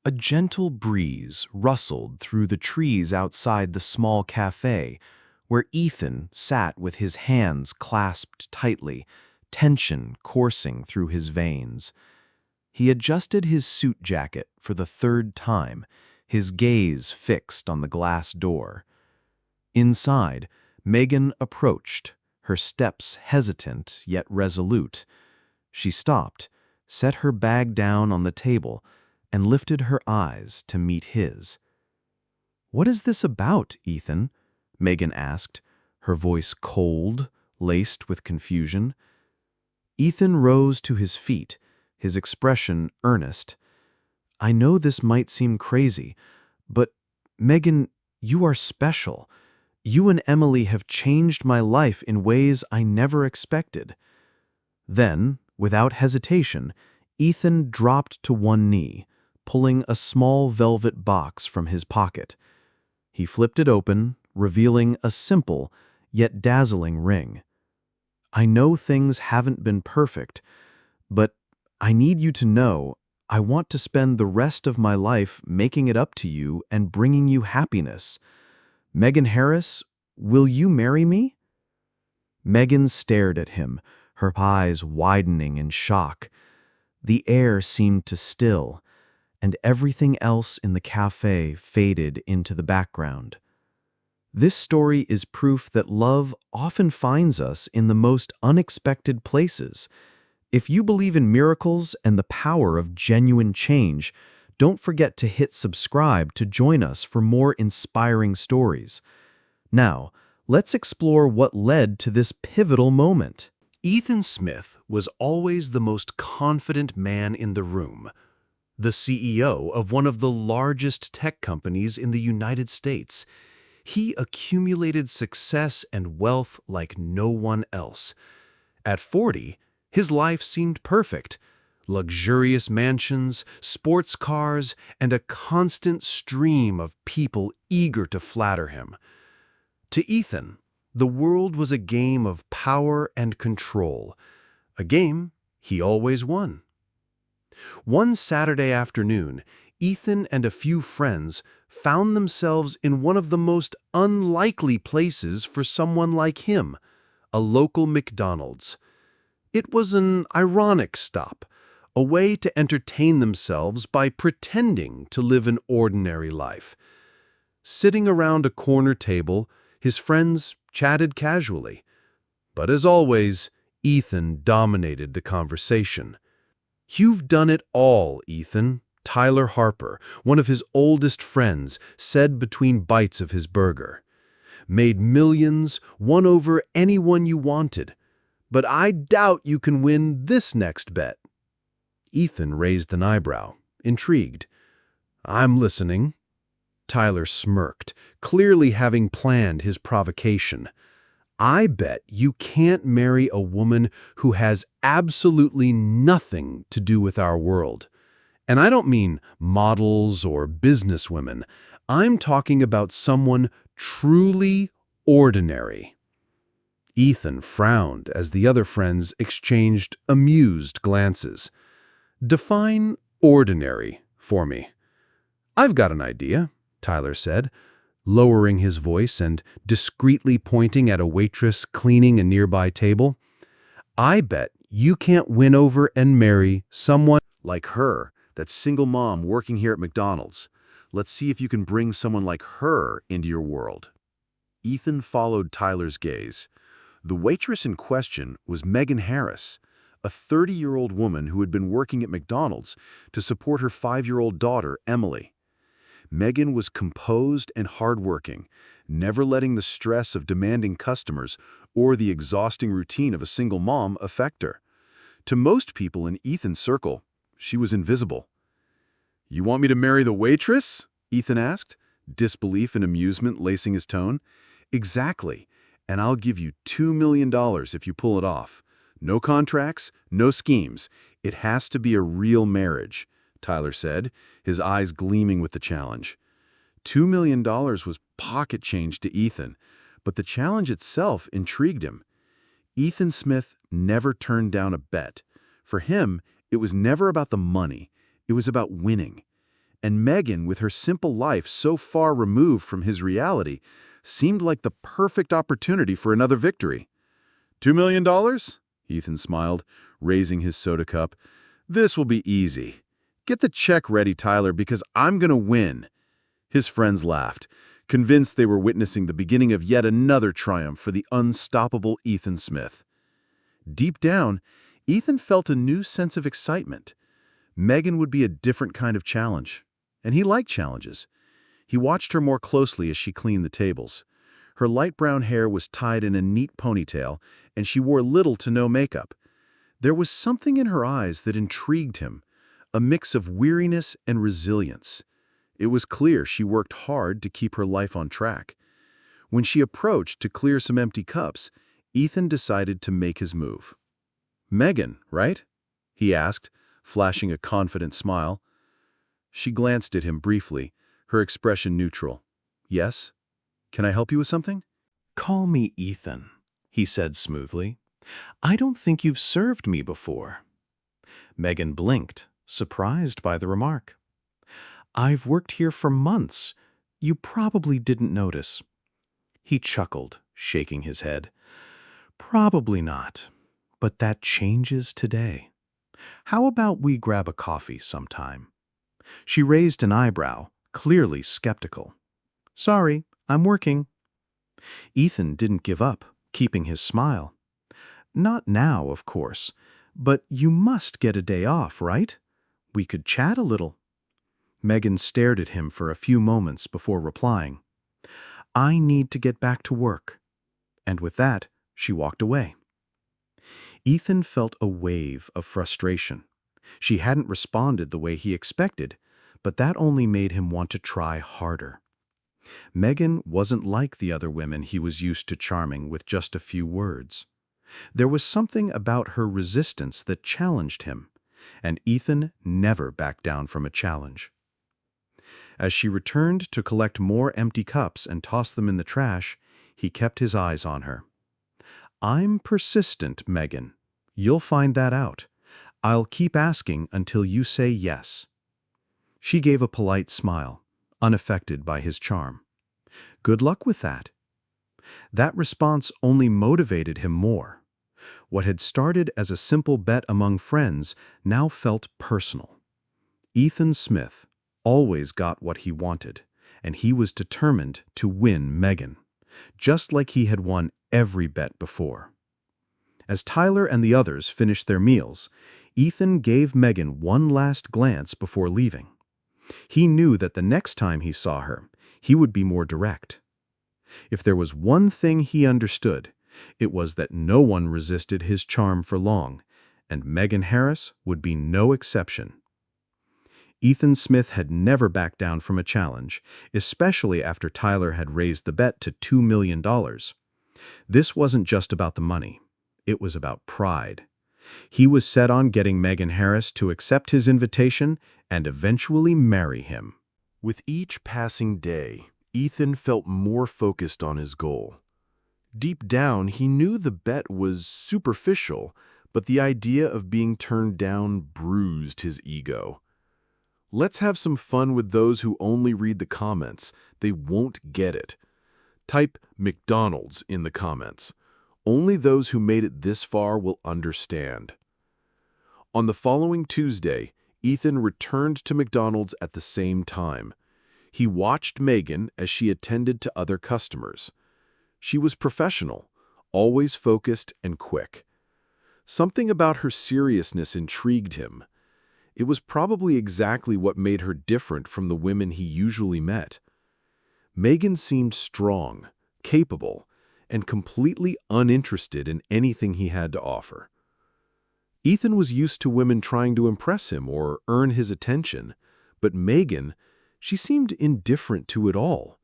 A gentle breeze rustled through the trees outside the small cafe, where Ethan sat with his hands clasped tightly, tension coursing through his veins. He adjusted his suit jacket for the third time, his gaze fixed on the glass door. Inside, Megan approached, her steps hesitant yet resolute. She stopped, set her bag down on the table, and lifted her eyes to meet his. "What is this about, Ethan?" Megan asked, her voice cold, laced with confusion. Ethan rose to his feet, his expression earnest. "I know this might seem crazy, but Megan, you are special. You and Emily have changed my life in ways I never expected." Then, without hesitation, Ethan dropped to one knee, pulling a small velvet box from his pocket. He flipped it open, revealing a simple, yet dazzling ring. "I know things haven't been perfect, but I need you to know I want to spend the rest of my life making it up to you and bringing you happiness. Megan Harris, will you marry me?" Megan stared at him, her eyes widening in shock. The air seemed to still, and everything else in the cafe faded into the background. This story is proof that love often finds us in the most unexpected places. If you believe in miracles and the power of genuine change, don't forget to hit subscribe to join us for more inspiring stories. Now, let's explore what led to this pivotal moment. Ethan Smith was always the most confident man in the room, the CEO of one of the largest tech companies in the United States. He accumulated success and wealth like no one else. At 40, his life seemed perfect. Luxurious mansions, sports cars, and a constant stream of people eager to flatter him. To Ethan, the world was a game of power and control, a game he always won. One Saturday afternoon, Ethan and a few friends found themselves in one of the most unlikely places for someone like him, a local McDonald's. It was an ironic stop, a way to entertain themselves by pretending to live an ordinary life. Sitting around a corner table, his friends chatted casually. But as always, Ethan dominated the conversation. "You've done it all, Ethan," Tyler Harper, one of his oldest friends, said between bites of his burger. "Made millions, won over anyone you wanted. But I doubt you can win this next bet." Ethan raised an eyebrow, intrigued. "I'm listening." Tyler smirked, clearly having planned his provocation. "I bet you can't marry a woman who has absolutely nothing to do with our world. And I don't mean models or businesswomen. I'm talking about someone truly ordinary." Ethan frowned as the other friends exchanged amused glances. "Define ordinary for me." "I've got an idea," Tyler said, lowering his voice and discreetly pointing at a waitress cleaning a nearby table. "I bet you can't win over and marry someone like her, that single mom working here at McDonald's. Let's see if you can bring someone like her into your world." Ethan followed Tyler's gaze. The waitress in question was Megan Harris, a 30-year-old woman who had been working at McDonald's to support her 5-year-old daughter, Emily. Megan was composed and hardworking, never letting the stress of demanding customers or the exhausting routine of a single mom affect her. To most people in Ethan's circle, she was invisible. "You want me to marry the waitress?" Ethan asked, disbelief and amusement lacing his tone. "Exactly, and I'll give you $2 million if you pull it off. No contracts, no schemes. It has to be a real marriage," Tyler said, his eyes gleaming with the challenge. $2 million was pocket change to Ethan, but the challenge itself intrigued him. Ethan Smith never turned down a bet. For him, it was never about the money. It was about winning. and Megan, with her simple life so far removed from his reality, seemed like the perfect opportunity for another victory. $2 million? Ethan smiled, raising his soda cup. This will be easy. Get the check ready, Tyler, because I'm gonna win. His friends laughed, convinced they were witnessing the beginning of yet another triumph for the unstoppable Ethan Smith. Deep down, Ethan felt a new sense of excitement. Megan would be a different kind of challenge, and he liked challenges. He watched her more closely as she cleaned the tables. Her light brown hair was tied in a neat ponytail, and she wore little to no makeup. There was something in her eyes that intrigued him, a mix of weariness and resilience. It was clear she worked hard to keep her life on track. When she approached to clear some empty cups, Ethan decided to make his move. "Megan, right?" he asked, flashing a confident smile. She glanced at him briefly, her expression neutral. "Yes? Can I help you with something?" "Call me Ethan," he said smoothly. "I don't think you've served me before." Megan blinked, surprised by the remark. "I've worked here for months. You probably didn't notice." He chuckled, shaking his head. "Probably not, but that changes today. How about we grab a coffee sometime?" She raised an eyebrow, clearly skeptical. "Sorry, I'm working." Ethan didn't give up, keeping his smile. "Not now, of course, but you must get a day off, right? We could chat a little." Megan stared at him for a few moments before replying, "I need to get back to work." And with that, she walked away. Ethan felt a wave of frustration. She hadn't responded the way he expected, but that only made him want to try harder. Megan wasn't like the other women he was used to charming with just a few words. There was something about her resistance that challenged him, and Ethan never backed down from a challenge. As she returned to collect more empty cups and toss them in the trash, he kept his eyes on her. "I'm persistent, Megan. You'll find that out. I'll keep asking until you say yes." She gave a polite smile, unaffected by his charm. "Good luck with that." That response only motivated him more. What had started as a simple bet among friends now felt personal. Ethan Smith always got what he wanted, and he was determined to win Megan, just like he had won every bet before. As Tyler and the others finished their meals, Ethan gave Megan one last glance before leaving. He knew that the next time he saw her, he would be more direct. If there was one thing he understood, it was that no one resisted his charm for long, and Megan Harris would be no exception. Ethan Smith had never backed down from a challenge, especially after Tyler had raised the bet to $2 million. This wasn't just about the money. It was about pride. He was set on getting Megan Harris to accept his invitation and eventually marry him. With each passing day, Ethan felt more focused on his goal. Deep down, he knew the bet was superficial, but the idea of being turned down bruised his ego. Let's have some fun with those who only read the comments. They won't get it. Type McDonald's in the comments. Only those who made it this far will understand. On the following Tuesday, Ethan returned to McDonald's at the same time. He watched Megan as she attended to other customers. She was professional, always focused and quick. Something about her seriousness intrigued him. It was probably exactly what made her different from the women he usually met. Megan seemed strong, capable, and completely uninterested in anything he had to offer. Ethan was used to women trying to impress him or earn his attention, but Megan, she seemed indifferent to it all.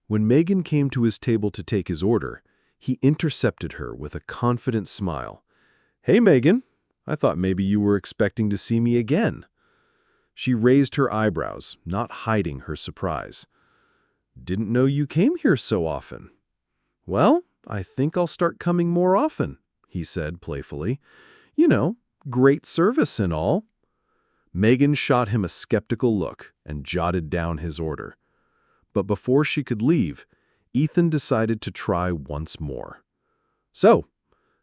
When Megan came to his table to take his order, he intercepted her with a confident smile. "Hey, Megan, I thought maybe you were expecting to see me again." She raised her eyebrows, not hiding her surprise. "Didn't know you came here so often." "Well, I think I'll start coming more often," he said playfully. "You know, great service and all." Megan shot him a skeptical look and jotted down his order. But before she could leave, Ethan decided to try once more. "So,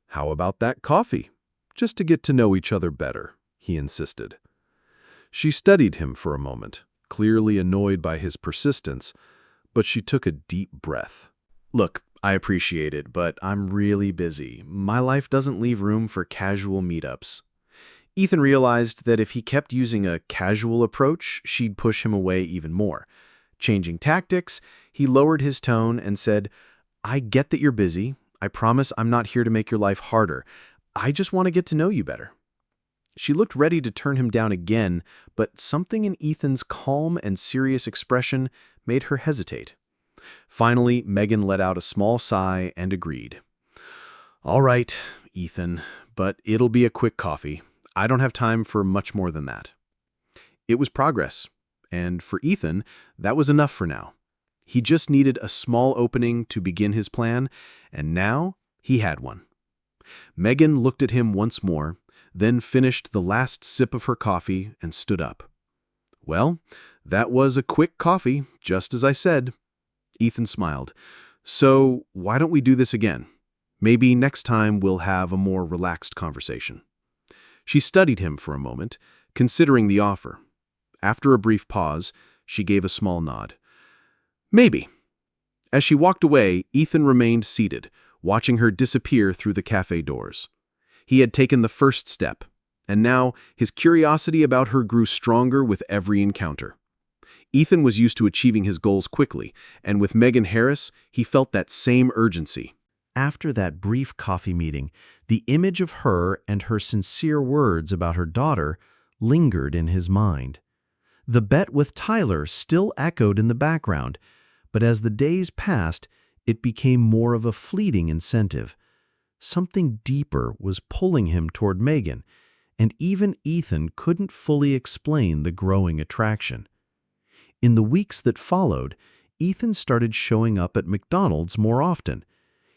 how about that coffee? Just to get to know each other better," he insisted. She studied him for a moment, clearly annoyed by his persistence, but she took a deep breath. Look, I appreciate it, but I'm really busy. My life doesn't leave room for casual meetups. Ethan realized that if he kept using a casual approach, she'd push him away even more. Changing tactics, he lowered his tone and said, "I get that you're busy. I promise I'm not here to make your life harder. I just want to get to know you better." She looked ready to turn him down again, but something in Ethan's calm and serious expression made her hesitate. Finally, Megan let out a small sigh and agreed. "All right, Ethan, but it'll be a quick coffee. I don't have time for much more than that." It was progress, and for Ethan, that was enough for now. He just needed a small opening to begin his plan, and now he had one. Megan looked at him once more, then finished the last sip of her coffee and stood up. "Well, that was a quick coffee, just as I said." Ethan smiled. "So why don't we do this again? Maybe next time we'll have a more relaxed conversation." She studied him for a moment, considering the offer. After a brief pause, she gave a small nod. "Maybe." As she walked away, Ethan remained seated, watching her disappear through the cafe doors. He had taken the first step, and now his curiosity about her grew stronger with every encounter. Ethan was used to achieving his goals quickly, and with Megan Harris, he felt that same urgency. After that brief coffee meeting, the image of her and her sincere words about her daughter lingered in his mind. The bet with Tyler still echoed in the background, but as the days passed, it became more of a fleeting incentive. Something deeper was pulling him toward Megan, and even Ethan couldn't fully explain the growing attraction. In the weeks that followed, Ethan started showing up at McDonald's more often.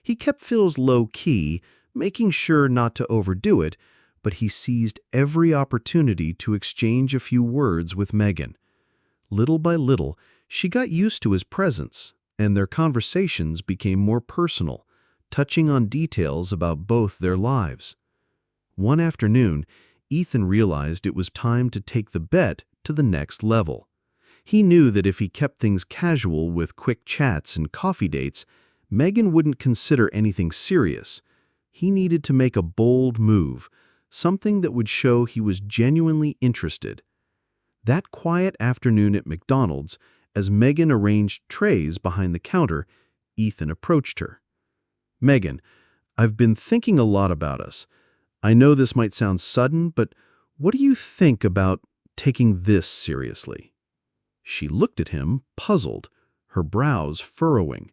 He kept Phil's low-key, making sure not to overdo it, but he seized every opportunity to exchange a few words with Megan. Little by little, she got used to his presence, and their conversations became more personal, touching on details about both their lives. One afternoon, Ethan realized it was time to take the bet to the next level. He knew that if he kept things casual with quick chats and coffee dates, Megan wouldn't consider anything serious. He needed to make a bold move, something that would show he was genuinely interested. That quiet afternoon at McDonald's, as Megan arranged trays behind the counter, Ethan approached her. "Megan, I've been thinking a lot about us. I know this might sound sudden, but what do you think about taking this seriously?" She looked at him, puzzled, her brows furrowing.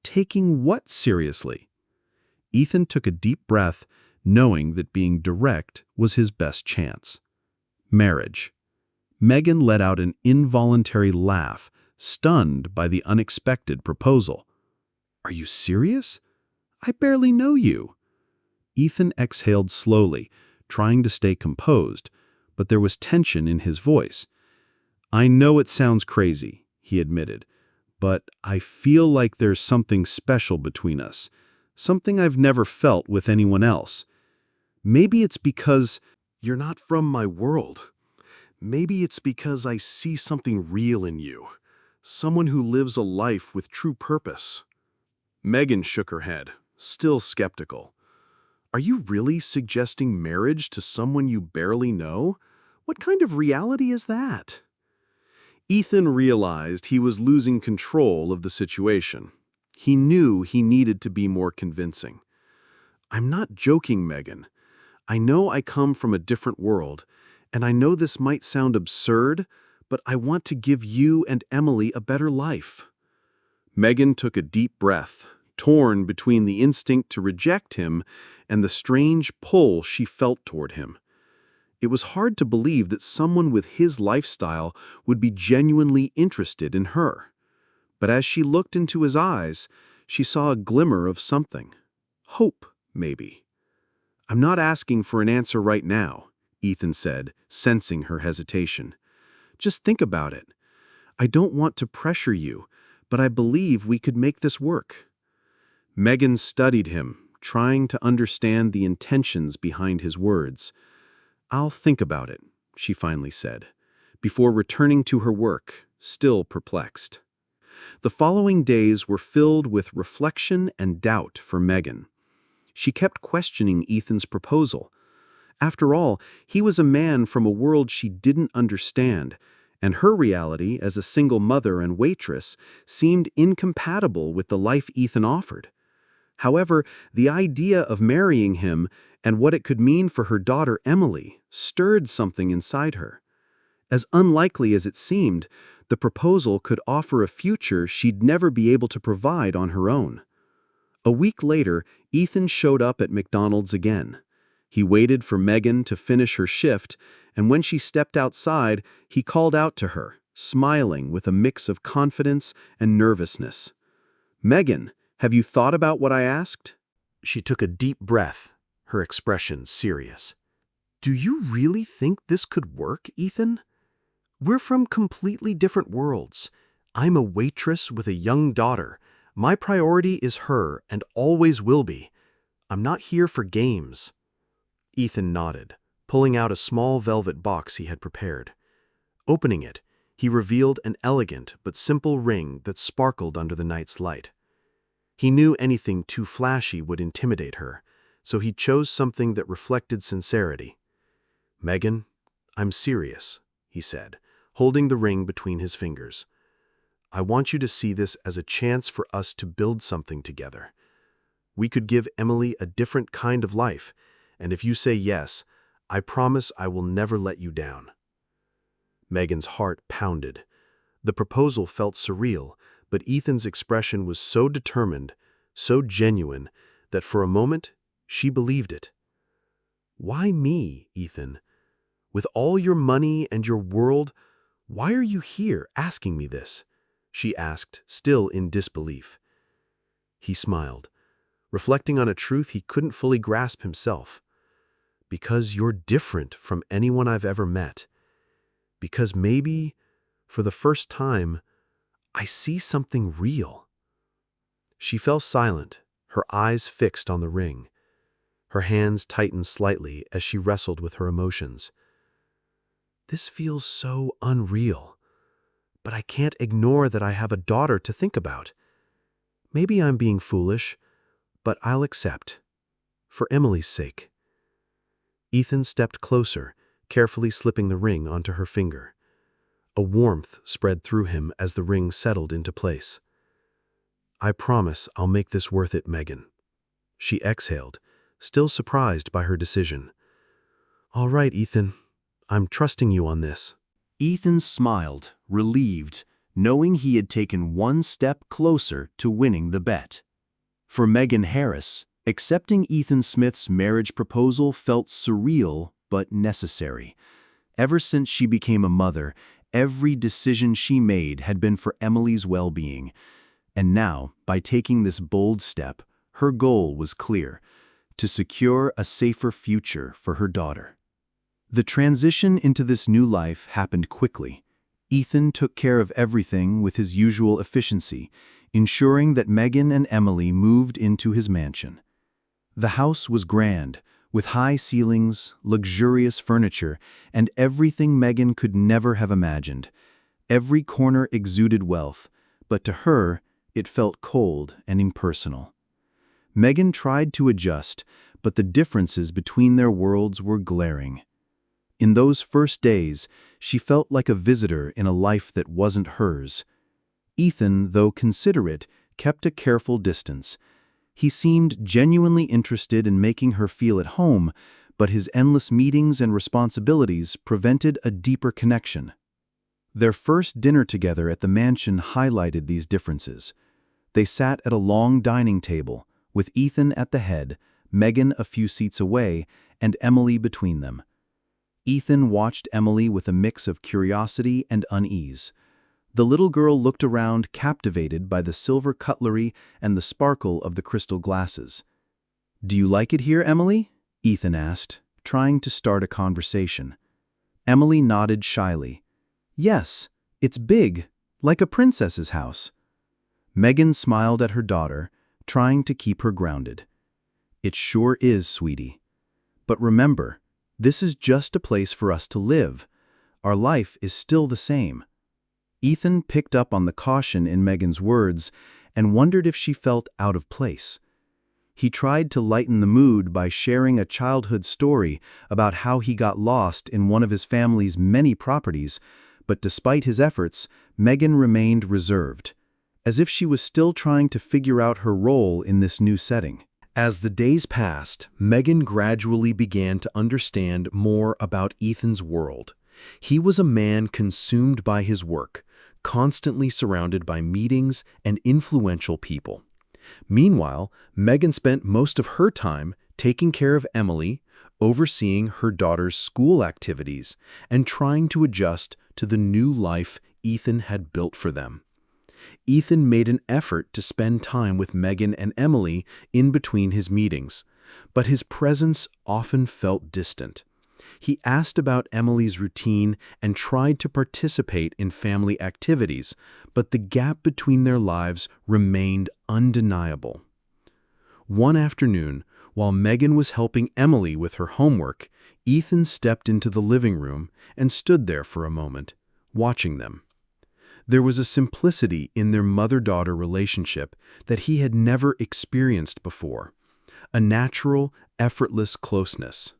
Taking what seriously? Ethan took a deep breath, knowing that being direct was his best chance. Marriage. Megan let out an involuntary laugh, stunned by the unexpected proposal. "Are you serious? I barely know you." Ethan exhaled slowly, trying to stay composed, but there was tension in his voice. "I know it sounds crazy," he admitted, "but I feel like there's something special between us, something I've never felt with anyone else. Maybe it's because you're not from my world. Maybe it's because I see something real in you, someone who lives a life with true purpose." Megan shook her head, still skeptical. "Are you really suggesting marriage to someone you barely know? What kind of reality is that?" Ethan realized he was losing control of the situation. He knew he needed to be more convincing. "I'm not joking, Megan. I know I come from a different world, and I know this might sound absurd, but I want to give you and Emily a better life." Megan took a deep breath, torn between the instinct to reject him and the strange pull she felt toward him. It was hard to believe that someone with his lifestyle would be genuinely interested in her. But as she looked into his eyes, she saw a glimmer of something. Hope, maybe. "I'm not asking for an answer right now," Ethan said, sensing her hesitation. "Just think about it. I don't want to pressure you, but I believe we could make this work." Megan studied him, trying to understand the intentions behind his words. "I'll think about it," she finally said, before returning to her work, still perplexed. The following days were filled with reflection and doubt for Megan. She kept questioning Ethan's proposal. After all, he was a man from a world she didn't understand, and her reality as a single mother and waitress seemed incompatible with the life Ethan offered. However, the idea of marrying him and what it could mean for her daughter Emily stirred something inside her. As unlikely as it seemed, the proposal could offer a future she'd never be able to provide on her own. A week later, Ethan showed up at McDonald's again. He waited for Megan to finish her shift, and when she stepped outside, he called out to her, smiling with a mix of confidence and nervousness. "Megan, have you thought about what I asked?" She took a deep breath, her expression serious. "Do you really think this could work, Ethan? We're from completely different worlds. I'm a waitress with a young daughter. My priority is her and always will be. I'm not here for games." Ethan nodded, pulling out a small velvet box he had prepared. Opening it, he revealed an elegant but simple ring that sparkled under the night's light. He knew anything too flashy would intimidate her, so he chose something that reflected sincerity. "Megan, I'm serious," he said, holding the ring between his fingers. "I want you to see this as a chance for us to build something together. We could give Emily a different kind of life, and if you say yes, I promise I will never let you down." Megan's heart pounded. The proposal felt surreal, but Ethan's expression was so determined, so genuine, that for a moment she believed it. "Why me, Ethan? With all your money and your world, why are you here asking me this?" she asked, still in disbelief. He smiled, reflecting on a truth he couldn't fully grasp himself. "Because you're different from anyone I've ever met. Because maybe, for the first time, I see something real." She fell silent, her eyes fixed on the ring. Her hands tightened slightly as she wrestled with her emotions. "This feels so unreal, but I can't ignore that I have a daughter to think about. Maybe I'm being foolish, but I'll accept, for Emily's sake." Ethan stepped closer, carefully slipping the ring onto her finger. A warmth spread through him as the ring settled into place. "I promise I'll make this worth it, Megan." She exhaled, still surprised by her decision. "All right, Ethan. I'm trusting you on this." Ethan smiled, relieved, knowing he had taken one step closer to winning the bet. For Megan Harris, accepting Ethan Smith's marriage proposal felt surreal but necessary. Ever since she became a mother, every decision she made had been for Emily's well-being. And now, by taking this bold step, her goal was clear: to secure a safer future for her daughter. The transition into this new life happened quickly. Ethan took care of everything with his usual efficiency, ensuring that Megan and Emily moved into his mansion. The house was grand, with high ceilings, luxurious furniture, and everything Megan could never have imagined. Every corner exuded wealth, but to her, it felt cold and impersonal. Megan tried to adjust, but the differences between their worlds were glaring. In those first days, she felt like a visitor in a life that wasn't hers. Ethan, though considerate, kept a careful distance. He seemed genuinely interested in making her feel at home, but his endless meetings and responsibilities prevented a deeper connection. Their first dinner together at the mansion highlighted these differences. They sat at a long dining table, with Ethan at the head, Megan a few seats away, and Emily between them. Ethan watched Emily with a mix of curiosity and unease. The little girl looked around, captivated by the silver cutlery and the sparkle of the crystal glasses. "Do you like it here, Emily?" Ethan asked, trying to start a conversation. Emily nodded shyly. Yes, it's big, like a princess's house. Megan smiled at her daughter, trying to keep her grounded. It sure is, sweetie. But remember, this is just a place for us to live. Our life is still the same. Ethan picked up on the caution in Megan's words and wondered if she felt out of place. He tried to lighten the mood by sharing a childhood story about how he got lost in one of his family's many properties, but despite his efforts, Megan remained reserved, as if she was still trying to figure out her role in this new setting. As the days passed, Megan gradually began to understand more about Ethan's world. He was a man consumed by his work, constantly surrounded by meetings and influential people. Meanwhile, Megan spent most of her time taking care of Emily, overseeing her daughter's school activities, and trying to adjust to the new life Ethan had built for them. Ethan made an effort to spend time with Megan and Emily in between his meetings, but his presence often felt distant. He asked about Emily's routine and tried to participate in family activities, but the gap between their lives remained undeniable. One afternoon, while Megan was helping Emily with her homework, Ethan stepped into the living room and stood there for a moment, watching them. There was a simplicity in their mother-daughter relationship that he had never experienced before, a natural, effortless closeness.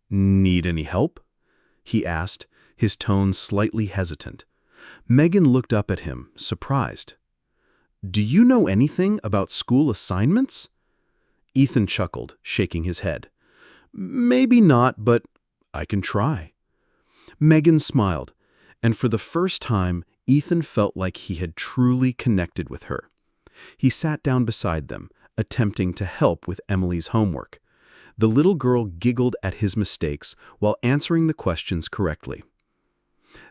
"Need any help?" he asked, his tone slightly hesitant. Megan looked up at him, surprised. "Do you know anything about school assignments?" Ethan chuckled, shaking his head. "Maybe not, but I can try." Megan smiled, and for the first time, Ethan felt like he had truly connected with her. He sat down beside them, attempting to help with Emily's homework. The little girl giggled at his mistakes while answering the questions correctly.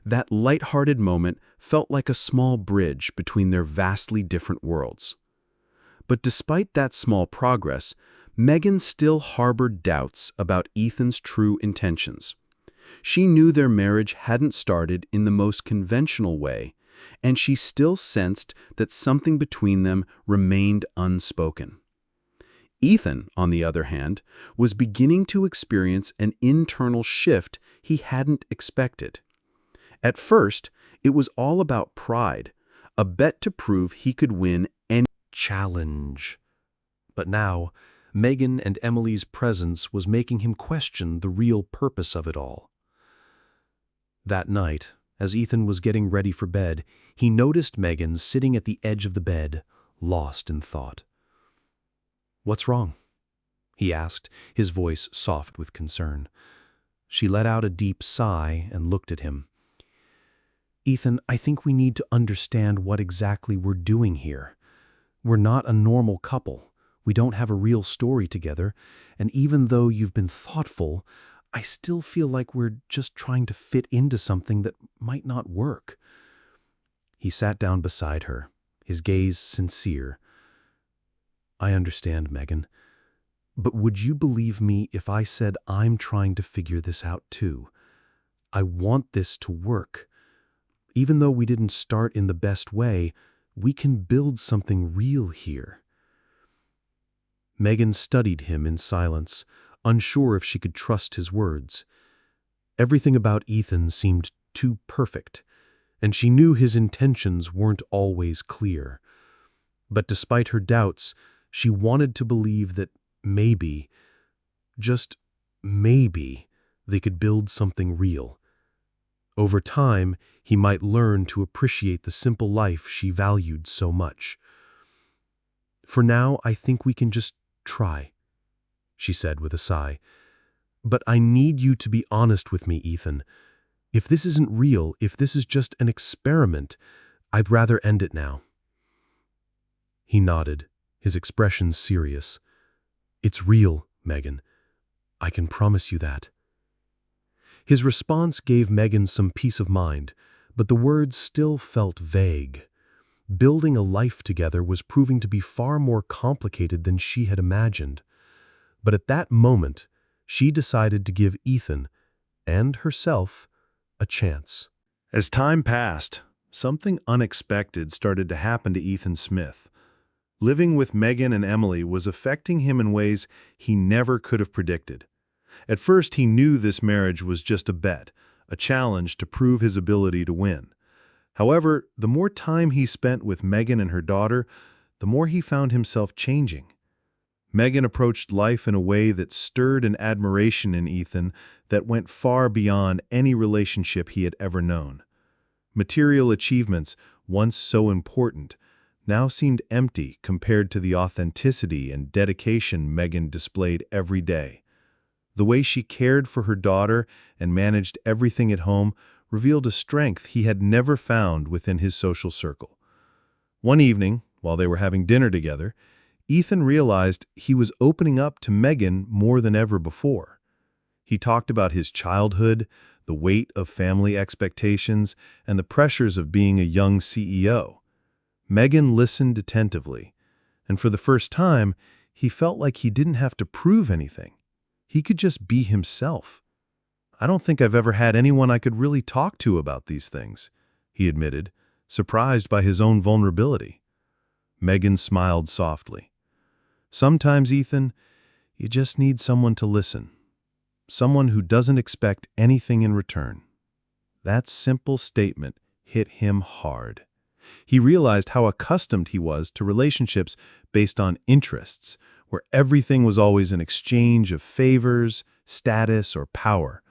That light-hearted moment felt like a small bridge between their vastly different worlds. But despite that small progress, Megan still harbored doubts about Ethan's true intentions. She knew their marriage hadn't started in the most conventional way, and she still sensed that something between them remained unspoken. Ethan, on the other hand, was beginning to experience an internal shift he hadn't expected. At first, it was all about pride, a bet to prove he could win any challenge. But now, Megan and Emily's presence was making him question the real purpose of it all. That night, as Ethan was getting ready for bed, he noticed Megan sitting at the edge of the bed, lost in thought. "What's wrong?" he asked, his voice soft with concern. She let out a deep sigh and looked at him. "Ethan, I think we need to understand what exactly we're doing here. We're not a normal couple. We don't have a real story together, and even though you've been thoughtful, I still feel like we're just trying to fit into something that might not work." He sat down beside her, his gaze sincere. "I understand, Megan. But would you believe me if I said I'm trying to figure this out too? I want this to work. Even though we didn't start in the best way, we can build something real here." Megan studied him in silence, unsure if she could trust his words. Everything about Ethan seemed too perfect, and she knew his intentions weren't always clear. But despite her doubts, she wanted to believe that maybe, just maybe, they could build something real. Over time, he might learn to appreciate the simple life she valued so much. "For now, I think we can just try," she said with a sigh. "But I need you to be honest with me, Ethan. If this isn't real, if this is just an experiment, I'd rather end it now." He nodded, his expression serious. "It's real, Megan. I can promise you that." His response gave Megan some peace of mind, but the words still felt vague. Building a life together was proving to be far more complicated than she had imagined. But at that moment, she decided to give Ethan and herself a chance. As time passed, something unexpected started to happen to Ethan Smith. Living with Megan and Emily was affecting him in ways he never could have predicted. At first, he knew this marriage was just a bet, a challenge to prove his ability to win. However, the more time he spent with Megan and her daughter, the more he found himself changing. Megan approached life in a way that stirred an admiration in Ethan that went far beyond any relationship he had ever known. Material achievements, once so important, now seemed empty compared to the authenticity and dedication Megan displayed every day. The way she cared for her daughter and managed everything at home revealed a strength he had never found within his social circle. One evening, while they were having dinner together, Ethan realized he was opening up to Megan more than ever before. He talked about his childhood, the weight of family expectations, and the pressures of being a young CEO. Megan listened attentively, and for the first time, he felt like he didn't have to prove anything. He could just be himself. "I don't think I've ever had anyone I could really talk to about these things," he admitted, surprised by his own vulnerability. Megan smiled softly. "Sometimes, Ethan, you just need someone to listen. Someone who doesn't expect anything in return." That simple statement hit him hard. He realized how accustomed he was to relationships based on interests, where everything was always an exchange of favors, status, or power.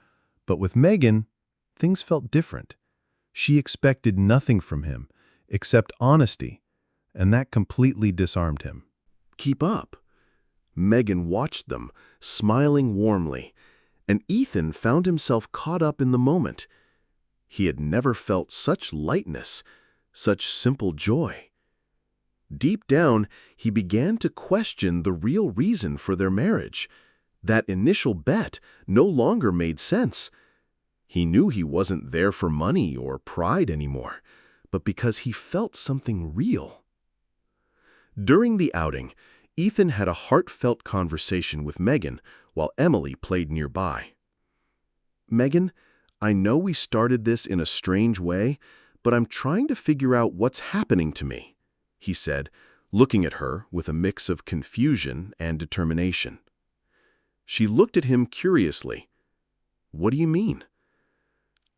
But with Megan, things felt different. She expected nothing from him except honesty, and that completely disarmed him. "Keep up." Megan watched them, smiling warmly, and Ethan found himself caught up in the moment. He had never felt such lightness, such simple joy. Deep down, he began to question the real reason for their marriage. That initial bet no longer made sense. He knew he wasn't there for money or pride anymore, but because he felt something real. During the outing, Ethan had a heartfelt conversation with Megan while Emily played nearby. "Megan, I know we started this in a strange way, but I'm trying to figure out what's happening to me," he said, looking at her with a mix of confusion and determination. She looked at him curiously. "What do you mean?"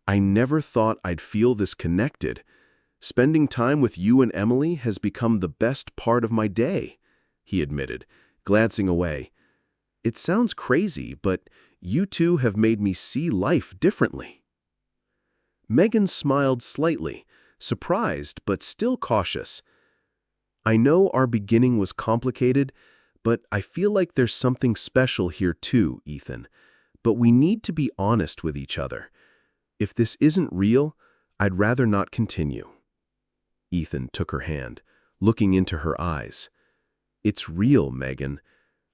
"I never thought I'd feel this connected. Spending time with you and Emily has become the best part of my day," he admitted, glancing away. "It sounds crazy, but you two have made me see life differently." Megan smiled slightly, surprised but still cautious. "I know our beginning was complicated, but I feel like there's something special here too, Ethan. But we need to be honest with each other. If this isn't real, I'd rather not continue." Ethan took her hand, looking into her eyes. "It's real, Megan.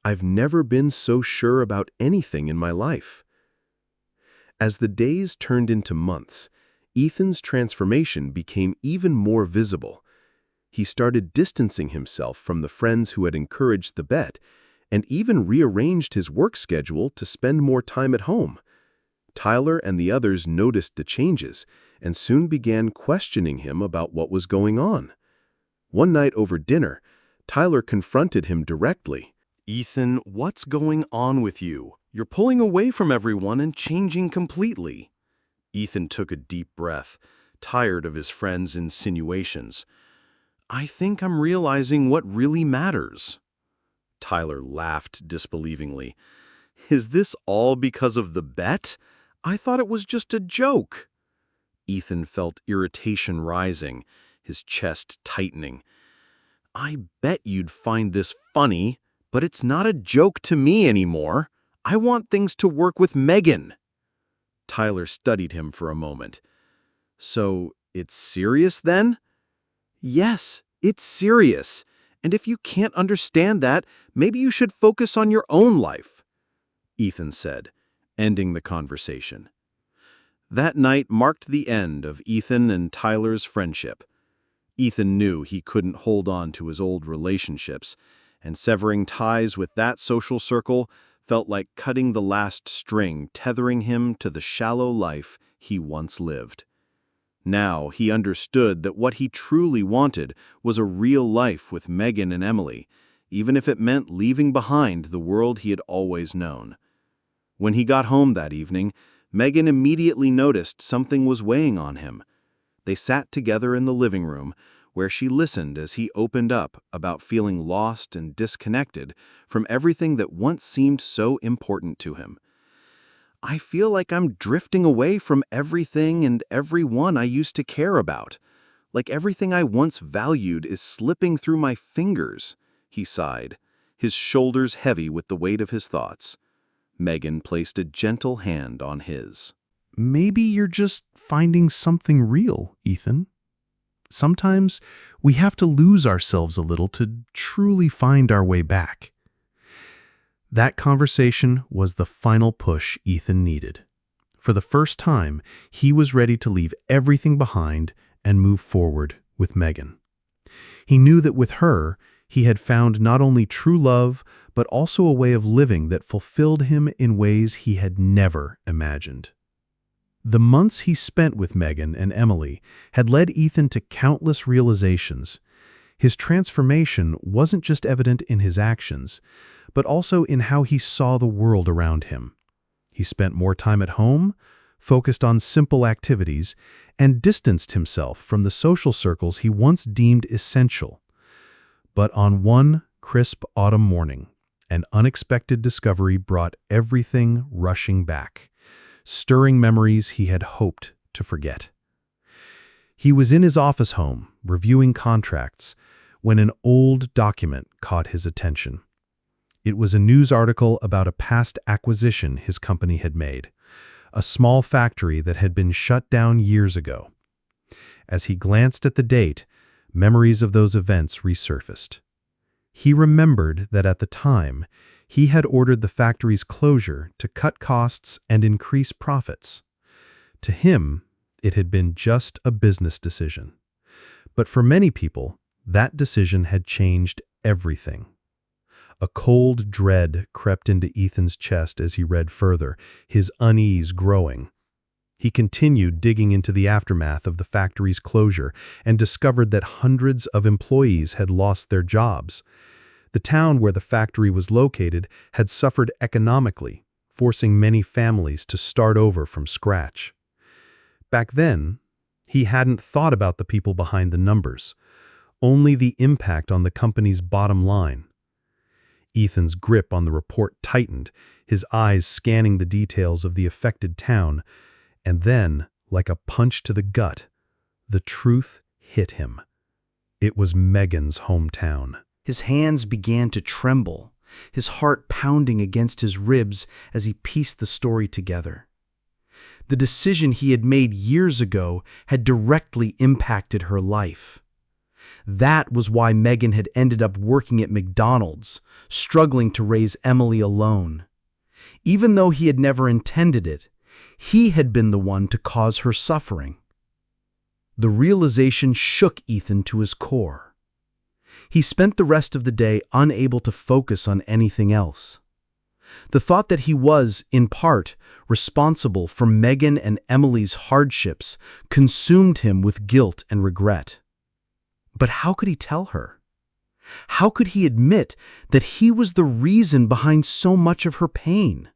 I've never been so sure about anything in my life." As the days turned into months, Ethan's transformation became even more visible. He started distancing himself from the friends who had encouraged the bet, and even rearranged his work schedule to spend more time at home. Tyler and the others noticed the changes, and soon began questioning him about what was going on. One night over dinner, Tyler confronted him directly. "Ethan, what's going on with you? You're pulling away from everyone and changing completely." Ethan took a deep breath, tired of his friend's insinuations. "I think I'm realizing what really matters." Tyler laughed disbelievingly. "Is this all because of the bet? I thought it was just a joke." Ethan felt irritation rising, his chest tightening. "I bet you'd find this funny, but it's not a joke to me anymore. I want things to work with Megan." Tyler studied him for a moment. "So, it's serious then?" "Yes, it's serious. And if you can't understand that, maybe you should focus on your own life," Ethan said, ending the conversation. That night marked the end of Ethan and Tyler's friendship. Ethan knew he couldn't hold on to his old relationships, and severing ties with that social circle felt like cutting the last string, tethering him to the shallow life he once lived. Now he understood that what he truly wanted was a real life with Megan and Emily, even if it meant leaving behind the world he had always known. When he got home that evening, Megan immediately noticed something was weighing on him. They sat together in the living room, where she listened as he opened up about feeling lost and disconnected from everything that once seemed so important to him. "I feel like I'm drifting away from everything and everyone I used to care about. Like everything I once valued is slipping through my fingers," he sighed, his shoulders heavy with the weight of his thoughts. Megan placed a gentle hand on his. Maybe you're just finding something real, Ethan. Sometimes we have to lose ourselves a little to truly find our way back. That conversation was the final push Ethan needed. For the first time, he was ready to leave everything behind and move forward with Megan. He knew that with her, he had found not only true love, but also a way of living that fulfilled him in ways he had never imagined. The months he spent with Megan and Emily had led Ethan to countless realizations. His transformation wasn't just evident in his actions, but also in how he saw the world around him. He spent more time at home, focused on simple activities, and distanced himself from the social circles he once deemed essential. But on one crisp autumn morning, an unexpected discovery brought everything rushing back, stirring memories he had hoped to forget. He was in his office home, reviewing contracts, when an old document caught his attention. It was a news article about a past acquisition his company had made, a small factory that had been shut down years ago. As he glanced at the date, memories of those events resurfaced. He remembered that at the time, he had ordered the factory's closure to cut costs and increase profits. To him, it had been just a business decision. But for many people, that decision had changed everything. A cold dread crept into Ethan's chest as he read further, his unease growing. He continued digging into the aftermath of the factory's closure and discovered that hundreds of employees had lost their jobs. The town where the factory was located had suffered economically, forcing many families to start over from scratch. Back then, he hadn't thought about the people behind the numbers, only the impact on the company's bottom line. Ethan's grip on the report tightened, his eyes scanning the details of the affected town, and then, like a punch to the gut, the truth hit him. It was Megan's hometown. His hands began to tremble, his heart pounding against his ribs as he pieced the story together. The decision he had made years ago had directly impacted her life. That was why Megan had ended up working at McDonald's, struggling to raise Emily alone. Even though he had never intended it, he had been the one to cause her suffering. The realization shook Ethan to his core. He spent the rest of the day unable to focus on anything else. The thought that he was, in part, responsible for Megan and Emily's hardships consumed him with guilt and regret. But how could he tell her? How could he admit that he was the reason behind so much of her pain?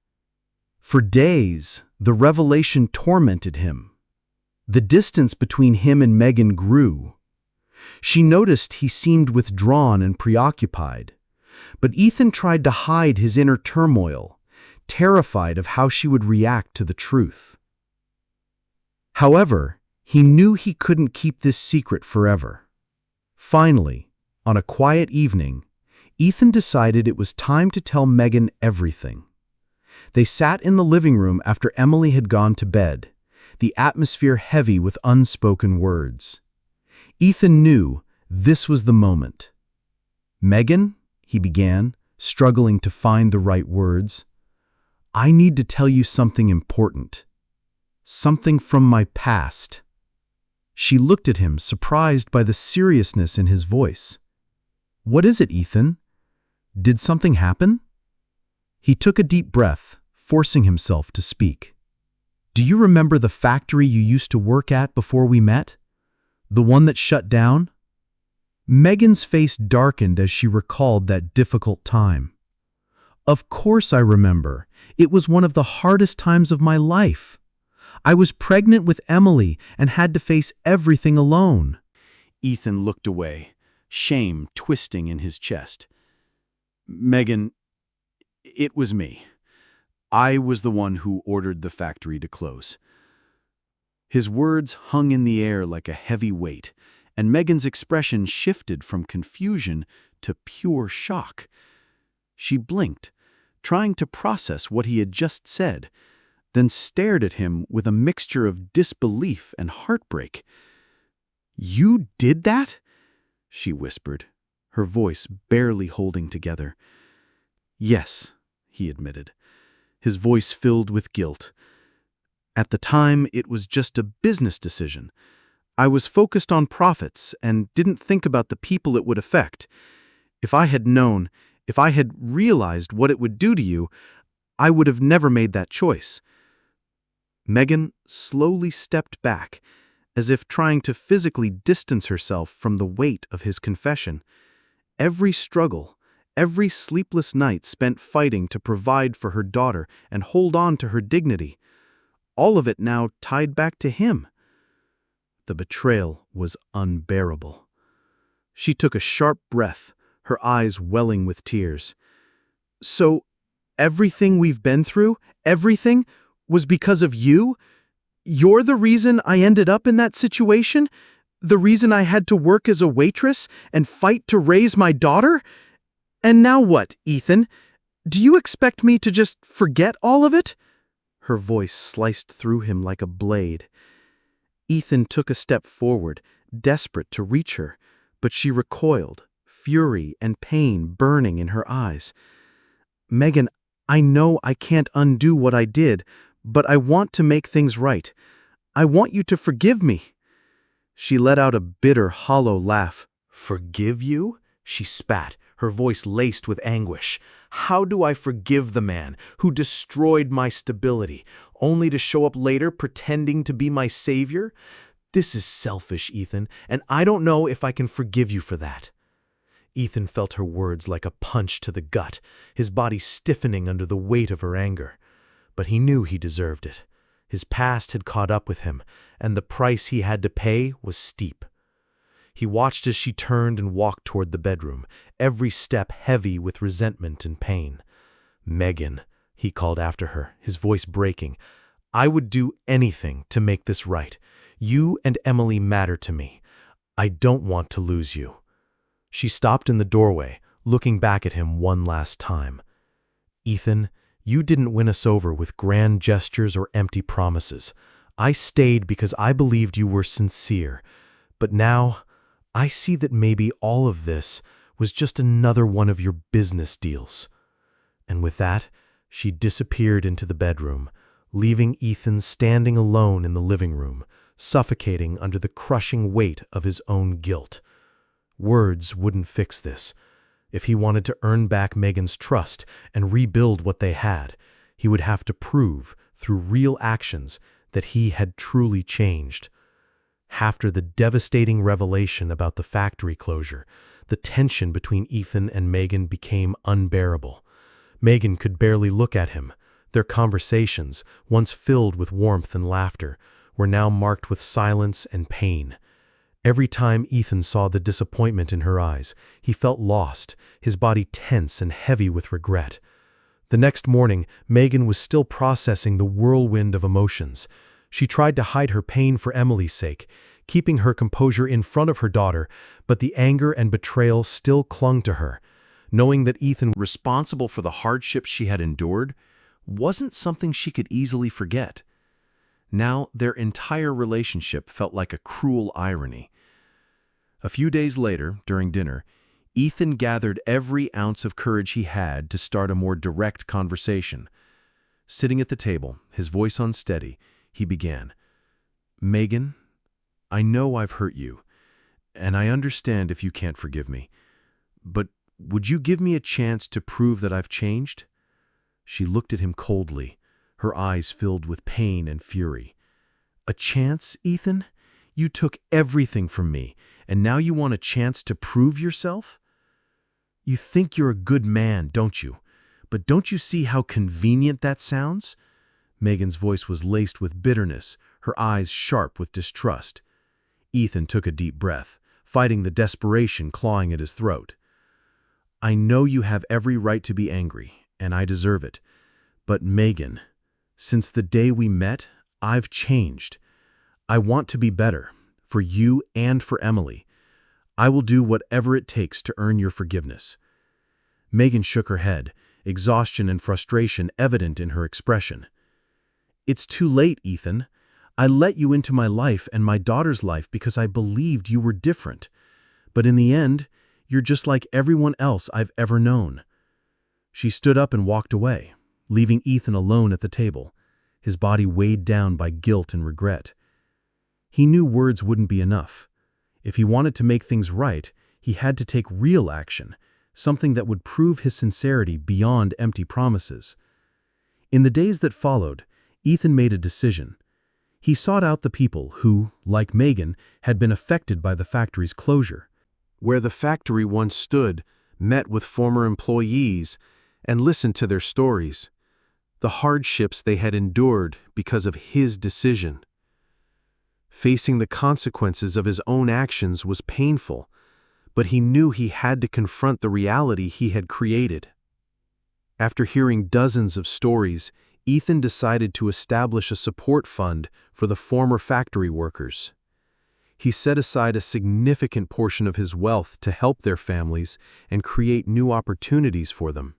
For days, the revelation tormented him. The distance between him and Megan grew. She noticed he seemed withdrawn and preoccupied, but Ethan tried to hide his inner turmoil, terrified of how she would react to the truth. However, he knew he couldn't keep this secret forever. Finally, on a quiet evening, Ethan decided it was time to tell Megan everything. They sat in the living room after Emily had gone to bed, the atmosphere heavy with unspoken words. Ethan knew this was the moment. "Megan," he began, struggling to find the right words, "I need to tell you something important. Something from my past." She looked at him, surprised by the seriousness in his voice. "What is it, Ethan? Did something happen?" He took a deep breath, forcing himself to speak. "Do you remember the factory you used to work at before we met? The one that shut down?" Megan's face darkened as she recalled that difficult time. "Of course I remember. It was one of the hardest times of my life. I was pregnant with Emily and had to face everything alone." Ethan looked away, shame twisting in his chest. "Megan, it was me. I was the one who ordered the factory to close." His words hung in the air like a heavy weight, and Megan's expression shifted from confusion to pure shock. She blinked, trying to process what he had just said, then stared at him with a mixture of disbelief and heartbreak. "You did that?" she whispered, her voice barely holding together. "Yes," he admitted, his voice filled with guilt. "At the time, it was just a business decision. I was focused on profits and didn't think about the people it would affect. If I had known, if I had realized what it would do to you, I would have never made that choice." Megan slowly stepped back, as if trying to physically distance herself from the weight of his confession. Every struggle, every sleepless night spent fighting to provide for her daughter and hold on to her dignity, all of it now tied back to him. The betrayal was unbearable. She took a sharp breath, her eyes welling with tears. "So, everything we've been through, everything, was because of you? You're the reason I ended up in that situation? The reason I had to work as a waitress and fight to raise my daughter? And now what, Ethan? Do you expect me to just forget all of it?" Her voice sliced through him like a blade. Ethan took a step forward, desperate to reach her, but she recoiled, fury and pain burning in her eyes. "Megan, I know I can't undo what I did, but I want to make things right. I want you to forgive me." She let out a bitter, hollow laugh. "Forgive you?" she spat, her voice laced with anguish. "How do I forgive the man who destroyed my stability, only to show up later pretending to be my savior? This is selfish, Ethan, and I don't know if I can forgive you for that." Ethan felt her words like a punch to the gut, his body stiffening under the weight of her anger. But he knew he deserved it. His past had caught up with him, and the price he had to pay was steep. He watched as she turned and walked toward the bedroom, every step heavy with resentment and pain. "Megan," he called after her, his voice breaking, "I would do anything to make this right. You and Emily matter to me. I don't want to lose you." She stopped in the doorway, looking back at him one last time. "Ethan, you didn't win us over with grand gestures or empty promises. I stayed because I believed you were sincere. But now, I see that maybe all of this was just another one of your business deals." And with that, she disappeared into the bedroom, leaving Ethan standing alone in the living room, suffocating under the crushing weight of his own guilt. Words wouldn't fix this. If he wanted to earn back Megan's trust and rebuild what they had, he would have to prove, through real actions, that he had truly changed. After the devastating revelation about the factory closure, the tension between Ethan and Megan became unbearable. Megan could barely look at him. Their conversations, once filled with warmth and laughter, were now marked with silence and pain. Every time Ethan saw the disappointment in her eyes, he felt lost, his body tense and heavy with regret. The next morning, Megan was still processing the whirlwind of emotions. She tried to hide her pain for Emily's sake, keeping her composure in front of her daughter, but the anger and betrayal still clung to her. Knowing that Ethan, responsible for the hardships she had endured, wasn't something she could easily forget. Now their entire relationship felt like a cruel irony. A few days later, during dinner, Ethan gathered every ounce of courage he had to start a more direct conversation. Sitting at the table, his voice unsteady, he began, "Megan, I know I've hurt you, and I understand if you can't forgive me, but would you give me a chance to prove that I've changed? She looked at him coldly, her eyes filled with pain and fury. "A chance, Ethan? You took everything from me, and now you want a chance to prove yourself? You think you're a good man, don't you? But don't you see how convenient that sounds?" Megan's voice was laced with bitterness, her eyes sharp with distrust. Ethan took a deep breath, fighting the desperation clawing at his throat. "I know you have every right to be angry, and I deserve it. But Megan, since the day we met, I've changed. I want to be better, for you and for Emily. I will do whatever it takes to earn your forgiveness." Megan shook her head, exhaustion and frustration evident in her expression. "It's too late, Ethan. I let you into my life and my daughter's life because I believed you were different. But in the end, you're just like everyone else I've ever known." She stood up and walked away, leaving Ethan alone at the table, his body weighed down by guilt and regret. He knew words wouldn't be enough. If he wanted to make things right, he had to take real action, something that would prove his sincerity beyond empty promises. In the days that followed, Ethan made a decision. He sought out the people who, like Megan, had been affected by the factory's closure. Where the factory once stood, met with former employees, and listened to their stories, the hardships they had endured because of his decision. Facing the consequences of his own actions was painful, but he knew he had to confront the reality he had created. After hearing dozens of stories, Ethan decided to establish a support fund for the former factory workers. He set aside a significant portion of his wealth to help their families and create new opportunities for them.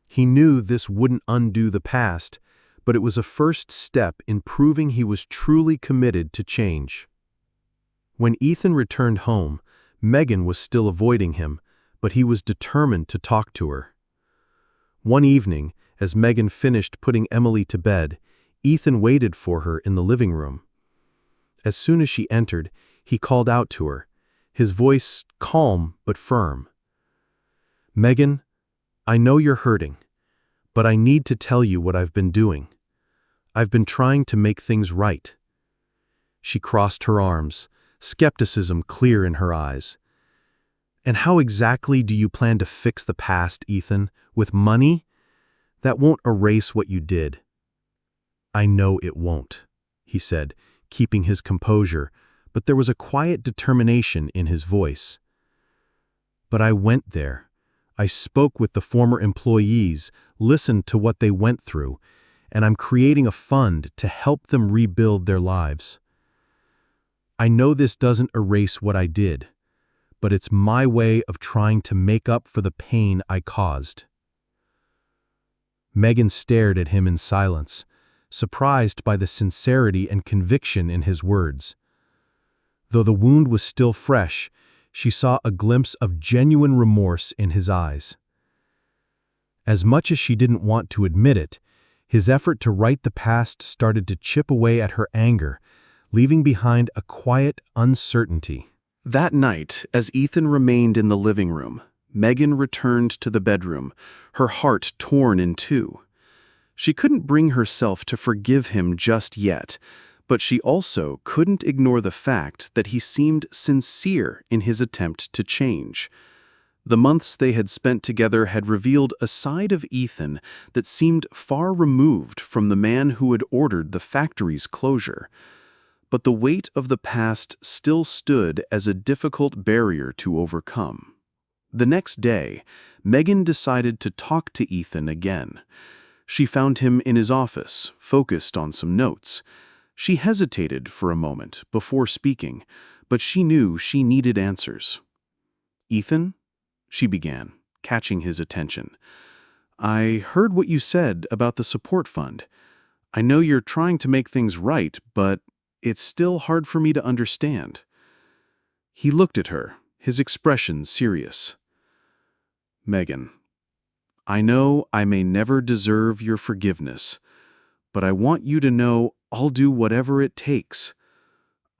He knew this wouldn't undo the past, but it was a first step in proving he was truly committed to change. When Ethan returned home, Megan was still avoiding him, but he was determined to talk to her. One evening, as Megan finished putting Emily to bed, Ethan waited for her in the living room. As soon as she entered, he called out to her, his voice calm but firm. "Megan, I know you're hurting, but I need to tell you what I've been doing. I've been trying to make things right." She crossed her arms, skepticism clear in her eyes. "And how exactly do you plan to fix the past, Ethan? With money? That won't erase what you did." "I know it won't," he said, keeping his composure, but there was a quiet determination in his voice. "But I went there. I spoke with the former employees, listened to what they went through, and I'm creating a fund to help them rebuild their lives. I know this doesn't erase what I did, but it's my way of trying to make up for the pain I caused." Megan stared at him in silence, surprised by the sincerity and conviction in his words. Though the wound was still fresh, she saw a glimpse of genuine remorse in his eyes. As much as she didn't want to admit it, his effort to right the past started to chip away at her anger, leaving behind a quiet uncertainty. That night, as Ethan remained in the living room, Megan returned to the bedroom, her heart torn in two. She couldn't bring herself to forgive him just yet, but she also couldn't ignore the fact that he seemed sincere in his attempt to change. The months they had spent together had revealed a side of Ethan that seemed far removed from the man who had ordered the factory's closure. But the weight of the past still stood as a difficult barrier to overcome. The next day, Megan decided to talk to Ethan again. She found him in his office, focused on some notes. She hesitated for a moment before speaking, but she knew she needed answers. "Ethan?" she began, catching his attention. "I heard what you said about the support fund. I know you're trying to make things right, but it's still hard for me to understand." He looked at her, his expression serious. "Megan, I know I may never deserve your forgiveness, but I want you to know I'll do whatever it takes.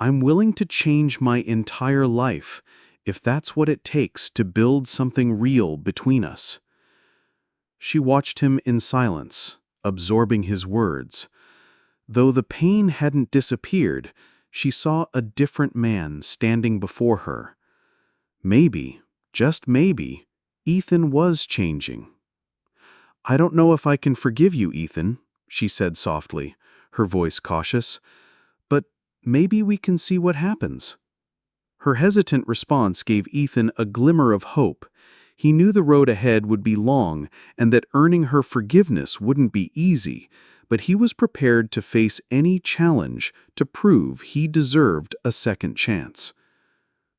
I'm willing to change my entire life if that's what it takes to build something real between us." She watched him in silence, absorbing his words. Though the pain hadn't disappeared, she saw a different man standing before her. Maybe, just maybe, Ethan was changing. "I don't know if I can forgive you, Ethan," she said softly, her voice cautious, "but maybe we can see what happens." Her hesitant response gave Ethan a glimmer of hope. He knew the road ahead would be long and that earning her forgiveness wouldn't be easy, but he was prepared to face any challenge to prove he deserved a second chance.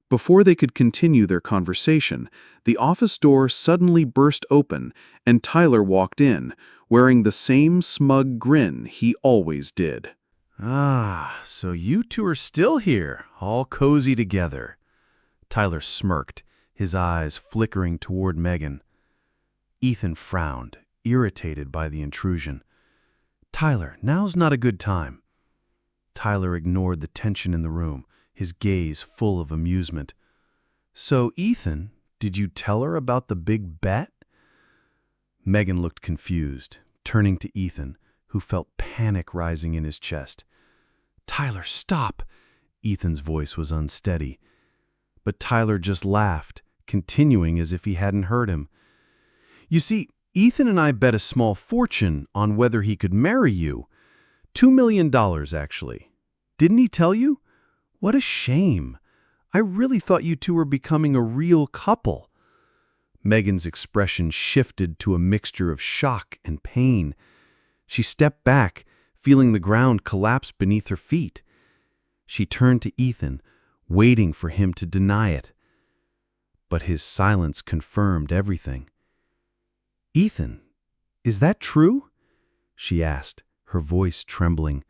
Before they could continue their conversation, the office door suddenly burst open and Tyler walked in, wearing the same smug grin he always did. "Ah, so you two are still here, all cozy together." Tyler smirked, his eyes flickering toward Megan. Ethan frowned, irritated by the intrusion. "Tyler, now's not a good time." Tyler ignored the tension in the room, his gaze full of amusement. "So, Ethan, did you tell her about the big bet?" Megan looked confused, turning to Ethan, who felt panic rising in his chest. "Tyler, stop!" Ethan's voice was unsteady. But Tyler just laughed, continuing as if he hadn't heard him. "You see, Ethan and I bet a small fortune on whether he could marry you. $2 million, actually. Didn't he tell you? What a shame. I really thought you two were becoming a real couple." Megan's expression shifted to a mixture of shock and pain. She stepped back, feeling the ground collapse beneath her feet. She turned to Ethan, waiting for him to deny it. But his silence confirmed everything. "Ethan, is that true?" she asked, her voice trembling.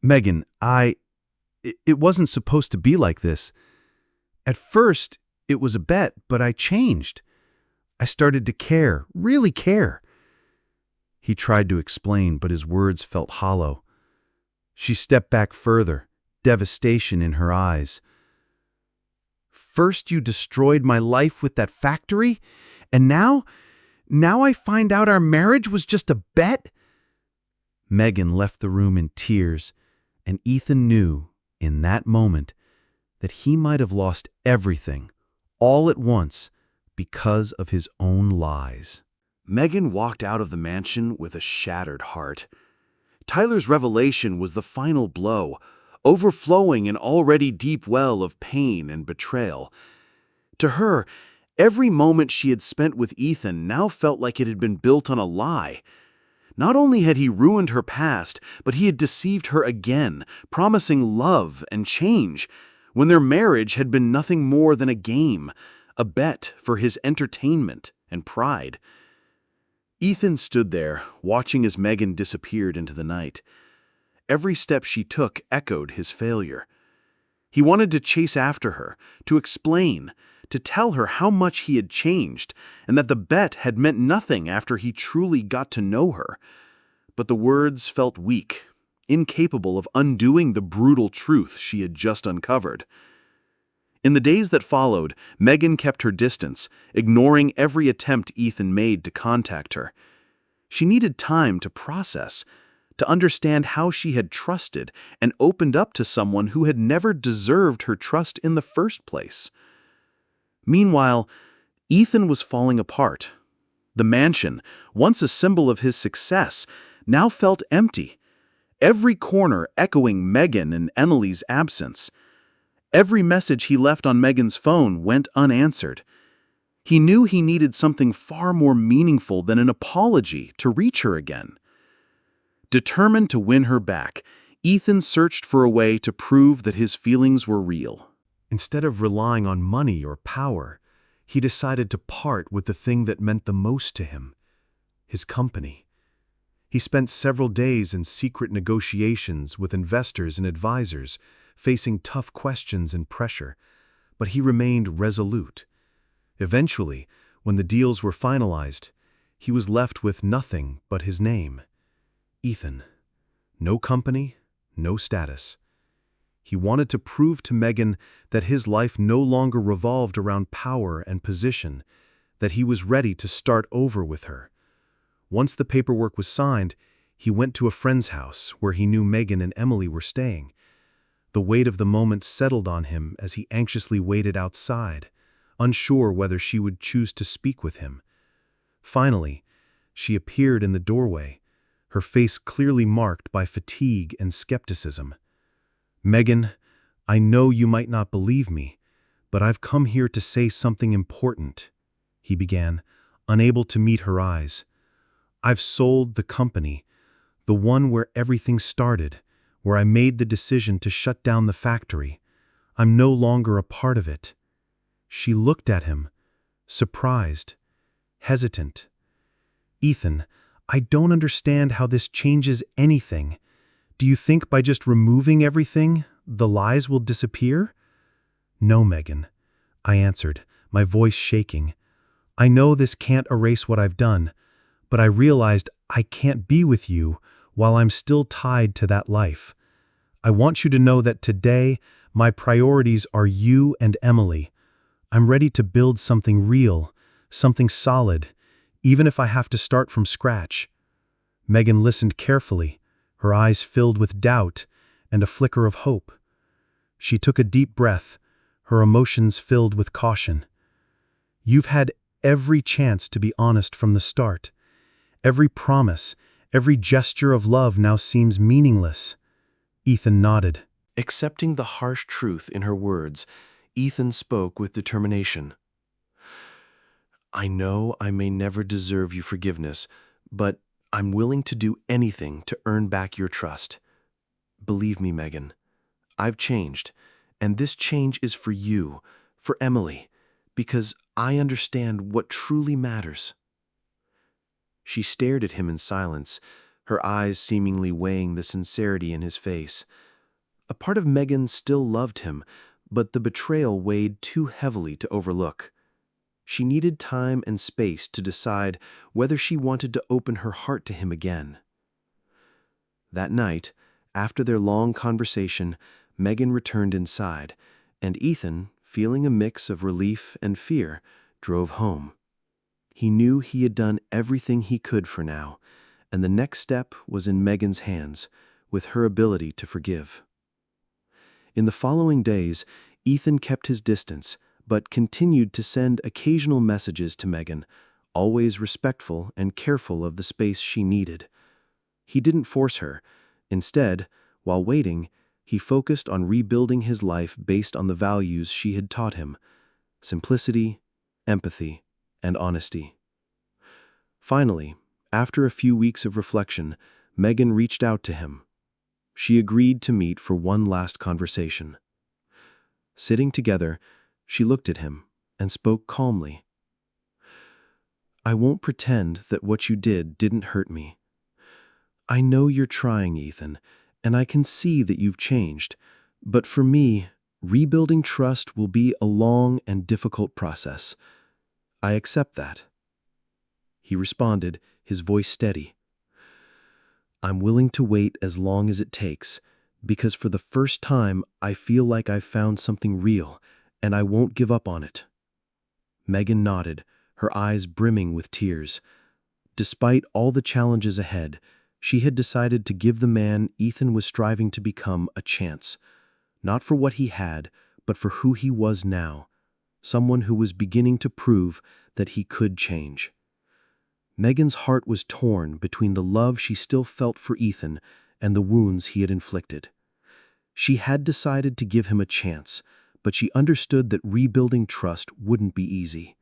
"Megan, it wasn't supposed to be like this. At first, it was a bet, but I changed. I started to care, really care." He tried to explain, but his words felt hollow. She stepped back further, devastation in her eyes. "First you destroyed my life with that factory, and now I find out our marriage was just a bet?" Megan left the room in tears, and Ethan knew, in that moment, that he might have lost everything, all at once, because of his own lies. Megan walked out of the mansion with a shattered heart. Tyler's revelation was the final blow, overflowing an already deep well of pain and betrayal. To her, every moment she had spent with Ethan now felt like it had been built on a lie. Not only had he ruined her past, but he had deceived her again, promising love and change, when their marriage had been nothing more than a game, a bet for his entertainment and pride. Ethan stood there, watching as Megan disappeared into the night. Every step she took echoed his failure. He wanted to chase after her, to explain, to tell her how much he had changed, and that the bet had meant nothing after he truly got to know her. But the words felt weak, incapable of undoing the brutal truth she had just uncovered. In the days that followed, Megan kept her distance, ignoring every attempt Ethan made to contact her. She needed time to process, to understand how she had trusted and opened up to someone who had never deserved her trust in the first place. Meanwhile, Ethan was falling apart. The mansion, once a symbol of his success, now felt empty, every corner echoing Megan and Emily's absence. Every message he left on Megan's phone went unanswered. He knew he needed something far more meaningful than an apology to reach her again. Determined to win her back, Ethan searched for a way to prove that his feelings were real. Instead of relying on money or power, he decided to part with the thing that meant the most to him: his company. He spent several days in secret negotiations with investors and advisors, facing tough questions and pressure, but he remained resolute. Eventually, when the deals were finalized, he was left with nothing but his name: Ethan. No company, no status. He wanted to prove to Megan that his life no longer revolved around power and position, that he was ready to start over with her. Once the paperwork was signed, he went to a friend's house where he knew Megan and Emily were staying. The weight of the moment settled on him as he anxiously waited outside, unsure whether she would choose to speak with him. Finally, she appeared in the doorway, her face clearly marked by fatigue and skepticism. "Megan, I know you might not believe me, but I've come here to say something important," he began, unable to meet her eyes. "I've sold the company, the one where everything started, where I made the decision to shut down the factory. I'm no longer a part of it." She looked at him, surprised, hesitant. "Ethan, I don't understand how this changes anything. Do you think by just removing everything, the lies will disappear?" "No, Megan," I answered, my voice shaking. "I know this can't erase what I've done, but I realized I can't be with you while I'm still tied to that life. I want you to know that today, my priorities are you and Emily. I'm ready to build something real, something solid, even if I have to start from scratch." Megan listened carefully, her eyes filled with doubt and a flicker of hope. She took a deep breath, her emotions filled with caution. "You've had every chance to be honest from the start. Every promise, every gesture of love now seems meaningless." Ethan nodded. Accepting the harsh truth in her words, Ethan spoke with determination. "I know I may never deserve your forgiveness, but I'm willing to do anything to earn back your trust. Believe me, Megan, I've changed, and this change is for you, for Emily, because I understand what truly matters." She stared at him in silence, her eyes seemingly weighing the sincerity in his face. A part of Megan still loved him, but the betrayal weighed too heavily to overlook. She needed time and space to decide whether she wanted to open her heart to him again. That night, after their long conversation, Megan returned inside, and Ethan, feeling a mix of relief and fear, drove home. He knew he had done everything he could for now, and the next step was in Megan's hands, with her ability to forgive. In the following days, Ethan kept his distance, but continued to send occasional messages to Megan, always respectful and careful of the space she needed. He didn't force her. Instead, while waiting, he focused on rebuilding his life based on the values she had taught him: simplicity, empathy, and honesty. Finally, after a few weeks of reflection, Megan reached out to him. She agreed to meet for one last conversation. Sitting together, she looked at him and spoke calmly. "I won't pretend that what you did didn't hurt me. I know you're trying, Ethan, and I can see that you've changed, but for me, rebuilding trust will be a long and difficult process. I accept that." He responded, his voice steady. "I'm willing to wait as long as it takes, because for the first time I feel like I've found something real, and I won't give up on it." Megan nodded, her eyes brimming with tears. Despite all the challenges ahead, she had decided to give the man Ethan was striving to become a chance, not for what he had, but for who he was now, someone who was beginning to prove that he could change. Megan's heart was torn between the love she still felt for Ethan and the wounds he had inflicted. She had decided to give him a chance, but she understood that rebuilding trust wouldn't be easy.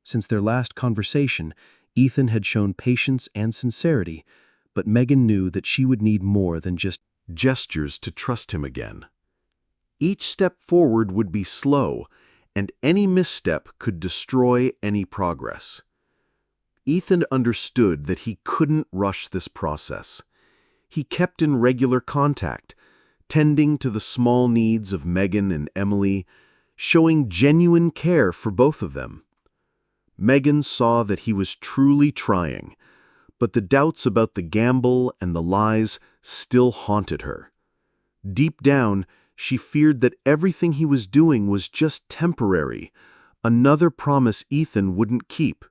Since their last conversation, Ethan had shown patience and sincerity, but Megan knew that she would need more than just Gestures to trust him again. Each step forward would be slow, and any misstep could destroy any progress. Ethan understood that he couldn't rush this process. He kept in regular contact, tending to the small needs of Megan and Emily, showing genuine care for both of them. Megan saw that he was truly trying, but the doubts about the gamble and the lies still haunted her. Deep down, she feared that everything he was doing was just temporary, Another promise Ethan wouldn't keep.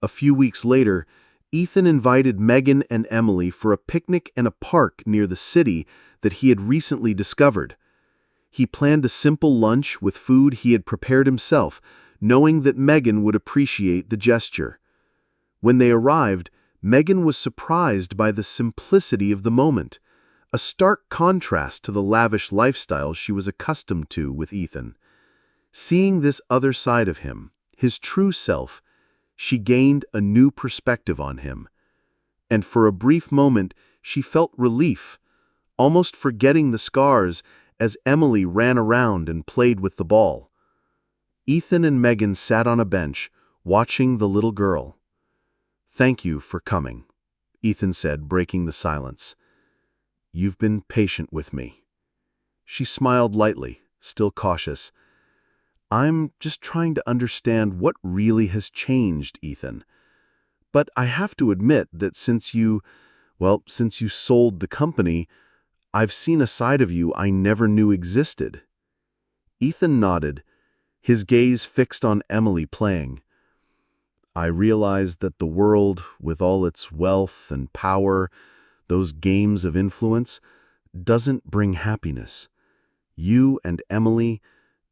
A few weeks later, Ethan invited Megan and Emily for a picnic in a park near the city that he had recently discovered. He planned a simple lunch with food he had prepared himself, knowing that Megan would appreciate the gesture. When they arrived, Megan was surprised by the simplicity of the moment, a stark contrast to the lavish lifestyle she was accustomed to with Ethan. Seeing this other side of him, his true self, she gained a new perspective on him. And for a brief moment, she felt relief, almost forgetting the scars as Emily ran around and played with the ball. Ethan and Megan sat on a bench, watching the little girl. "Thank you for coming," Ethan said, breaking the silence. "You've been patient with me." She smiled lightly, still cautious. "I'm just trying to understand what really has changed, Ethan. But I have to admit that since you sold the company, I've seen a side of you I never knew existed." Ethan nodded, his gaze fixed on Emily playing. "I realized that the world, with all its wealth and power, those games of influence, doesn't bring happiness. You and Emily,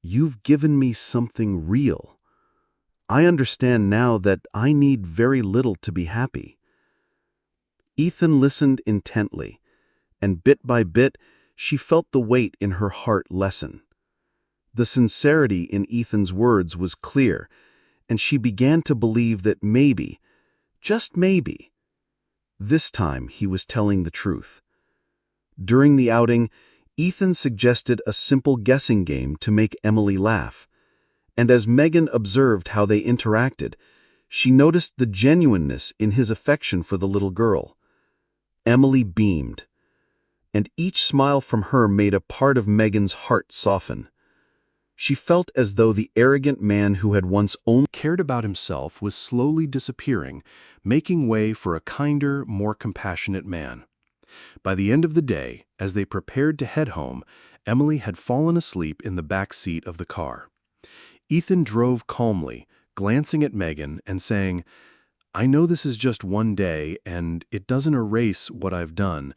you've given me something real. I understand now that I need very little to be happy." Ethan listened intently, and bit by bit, she felt the weight in her heart lessen. The sincerity in Ethan's words was clear, and she began to believe that maybe, just maybe, this time he was telling the truth. During the outing, Ethan suggested a simple guessing game to make Emily laugh, and as Megan observed how they interacted, she noticed the genuineness in his affection for the little girl. Emily beamed, and each smile from her made a part of Megan's heart soften. She felt as though the arrogant man who had once only cared about himself was slowly disappearing, making way for a kinder, more compassionate man. By the end of the day, as they prepared to head home, Emily had fallen asleep in the back seat of the car. Ethan drove calmly, glancing at Megan and saying, "I know this is just one day and it doesn't erase what I've done,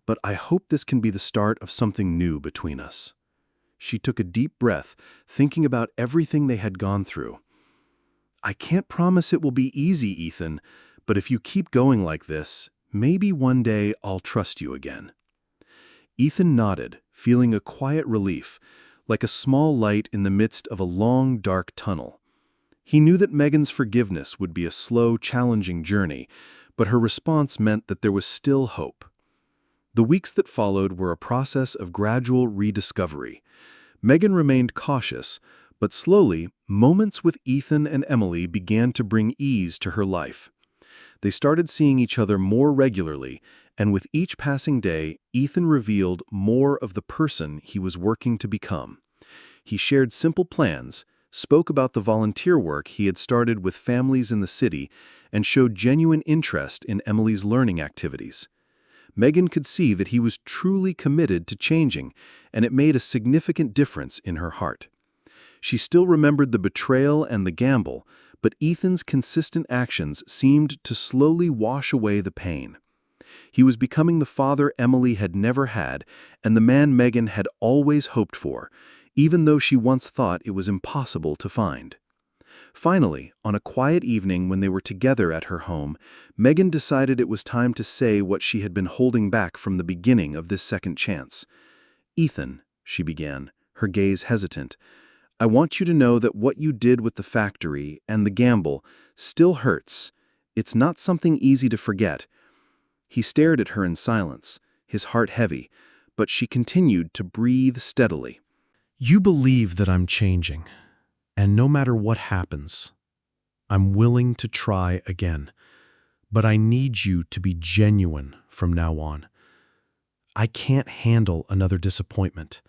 but I hope this can be the start of something new between us." She took a deep breath, thinking about everything they had gone through. "I can't promise it will be easy, Ethan, but if you keep going like this, maybe one day I'll trust you again." Ethan nodded, feeling a quiet relief, like a small light in the midst of a long, dark tunnel. He knew that Megan's forgiveness would be a slow, challenging journey, but her response meant that there was still hope. The weeks that followed were a process of gradual rediscovery. Megan remained cautious, but slowly, moments with Ethan and Emily began to bring ease to her life. They started seeing each other more regularly, and with each passing day, Ethan revealed more of the person he was working to become. He shared simple plans, spoke about the volunteer work he had started with families in the city, and showed genuine interest in Emily's learning activities. Megan could see that he was truly committed to changing, and it made a significant difference in her heart. She still remembered the betrayal and the gamble, but Ethan's consistent actions seemed to slowly wash away the pain. He was becoming the father Emily had never had, and the man Megan had always hoped for, even though she once thought it was impossible to find. Finally, on a quiet evening when they were together at her home, Megan decided it was time to say what she had been holding back from the beginning of this second chance. "Ethan," she began, her gaze hesitant, "I want you to know that what you did with the factory and the gamble still hurts. It's not something easy to forget." He stared at her in silence, his heart heavy, but she continued to breathe steadily. You believe that I'm changing, and no matter what happens, I'm willing to try again. But I need you to be genuine from now on. I can't handle another disappointment,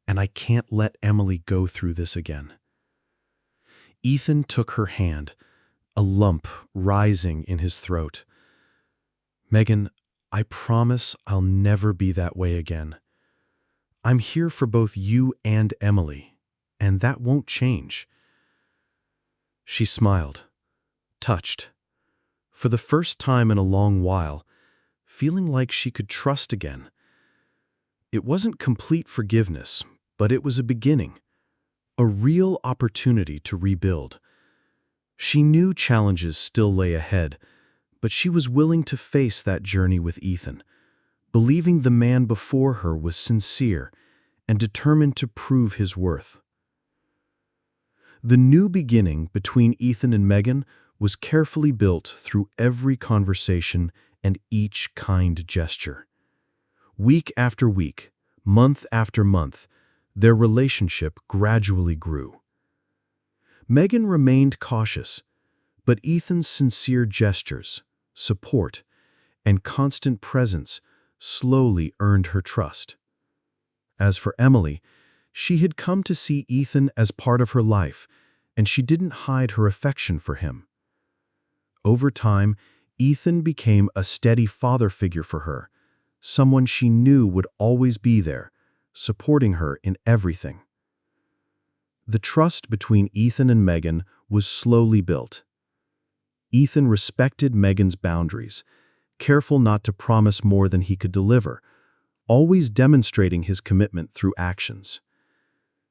and I can't let Emily go through this again. Ethan took her hand, a lump rising in his throat. "Megan, I promise I'll never be that way again. I'm here for both you and Emily, and that won't change. She smiled, touched, for the first time in a long while, feeling like she could trust again. It wasn't complete forgiveness, but it was a beginning, a real opportunity to rebuild. She knew challenges still lay ahead, but she was willing to face that journey with Ethan, believing the man before her was sincere and determined to prove his worth. The new beginning between Ethan and Megan was carefully built through every conversation and each kind gesture. Week after week, month after month, their relationship gradually grew. Megan remained cautious, but Ethan's sincere gestures, support, and constant presence slowly earned her trust. As for Emily, she had come to see Ethan as part of her life, and she didn't hide her affection for him. Over time, Ethan became a steady father figure for her, someone she knew would always be there, supporting her in everything. The trust between Ethan and Megan was slowly built. Ethan respected Megan's boundaries, careful not to promise more than he could deliver, always demonstrating his commitment through actions.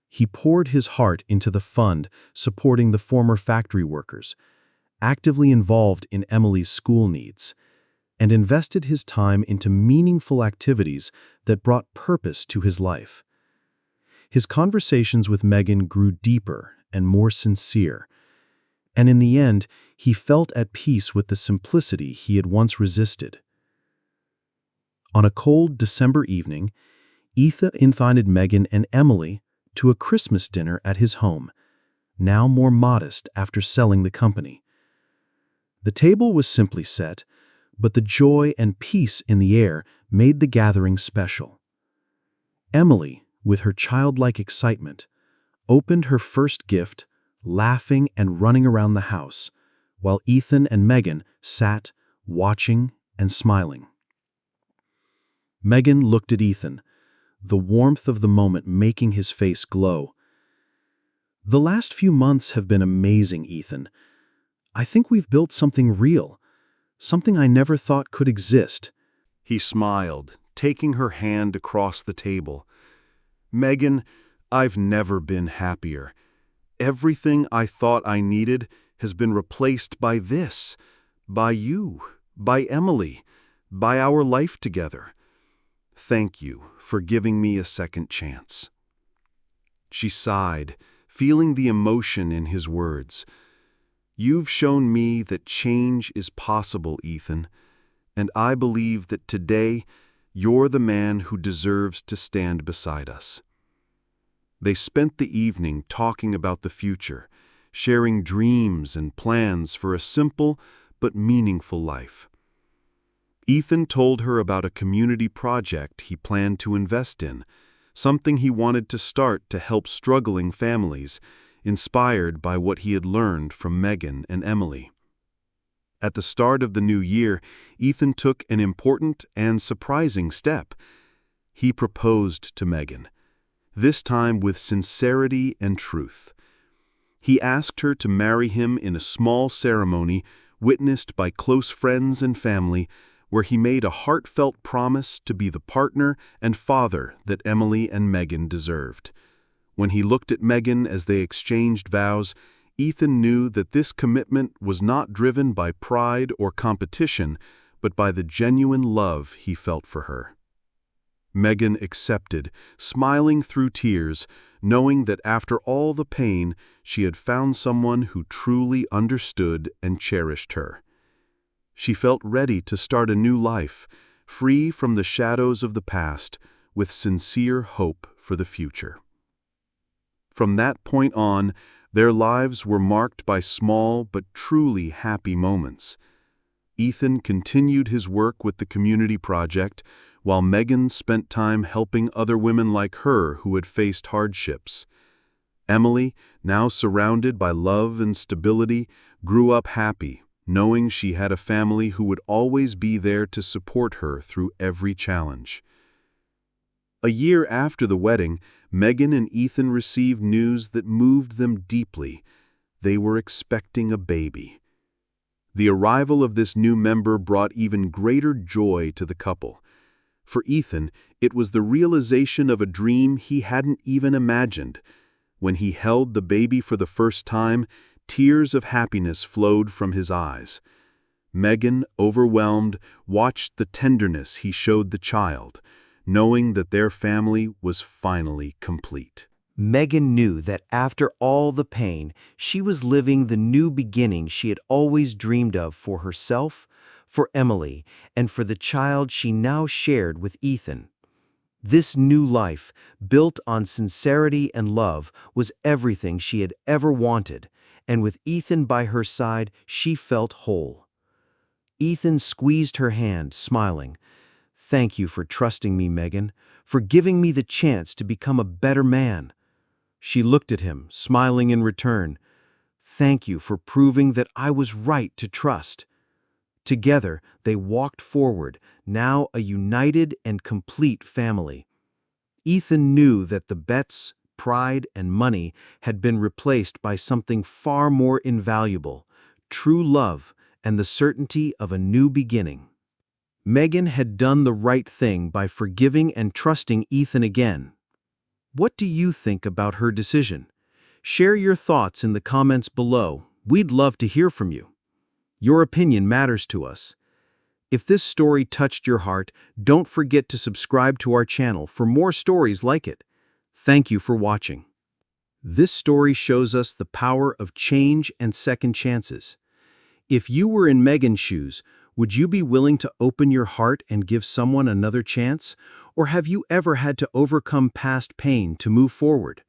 He poured his heart into the fund supporting the former factory workers, actively involved in Emily's school needs, and invested his time into meaningful activities that brought purpose to his life. His conversations with Megan grew deeper and more sincere, and in the end, he felt at peace with the simplicity he had once resisted. On a cold December evening, Ethan invited Megan and Emily to a Christmas dinner at his home, now more modest after selling the company. The table was simply set, but the joy and peace in the air made the gathering special. Emily, with her childlike excitement, opened her first gift, laughing and running around the house, while Ethan and Megan sat, watching and smiling. Megan looked at Ethan, the warmth of the moment making his face glow. "The last few months have been amazing, Ethan. I think we've built something real, something I never thought could exist." He smiled, taking her hand across the table. "Megan, I've never been happier. Everything I thought I needed has been replaced by this, by you, by Emily, by our life together. Thank you for giving me a second chance." She sighed, feeling the emotion in his words. "You've shown me that change is possible, Ethan, and I believe that today you're the man who deserves to stand beside us." They spent the evening talking about the future, sharing dreams and plans for a simple but meaningful life. Ethan told her about a community project he planned to invest in, something he wanted to start to help struggling families, inspired by what he had learned from Megan and Emily. At the start of the new year, Ethan took an important and surprising step. He proposed to Megan, this time with sincerity and truth. He asked her to marry him in a small ceremony witnessed by close friends and family, where he made a heartfelt promise to be the partner and father that Emily and Megan deserved. When he looked at Megan as they exchanged vows, Ethan knew that this commitment was not driven by pride or competition, but by the genuine love he felt for her. Megan accepted, smiling through tears, knowing that after all the pain, she had found someone who truly understood and cherished her. She felt ready to start a new life, free from the shadows of the past, with sincere hope for the future. From that point on, their lives were marked by small but truly happy moments. Ethan continued his work with the community project, while Megan spent time helping other women like her who had faced hardships. Emily, now surrounded by love and stability, grew up happy, knowing she had a family who would always be there to support her through every challenge. A year after the wedding, Megan and Ethan received news that moved them deeply. they were expecting a baby. The arrival of this new member brought even greater joy to the couple. For Ethan, it was the realization of a dream he hadn't even imagined. When he held the baby for the first time, tears of happiness flowed from his eyes. Megan, overwhelmed, watched the tenderness he showed the child, knowing that their family was finally complete. Megan knew that after all the pain, she was living the new beginning she had always dreamed of for herself, for Emily, and for the child she now shared with Ethan. This new life, built on sincerity and love, was everything she had ever wanted, and with Ethan by her side, she felt whole. Ethan squeezed her hand, smiling. "Thank you for trusting me, Megan, for giving me the chance to become a better man." She looked at him, smiling in return. "Thank you for proving that I was right to trust." Together, they walked forward, now a united and complete family. Ethan knew that the bets, pride, and money had been replaced by something far more invaluable: true love and the certainty of a new beginning. Megan had done the right thing by forgiving and trusting Ethan again. What do you think about her decision? Share your thoughts in the comments below. We'd love to hear from you. Your opinion matters to us. If this story touched your heart, don't forget to subscribe to our channel for more stories like it. Thank you for watching. This story shows us the power of change and second chances. If you were in Megan's shoes, would you be willing to open your heart and give someone another chance? Or have you ever had to overcome past pain to move forward?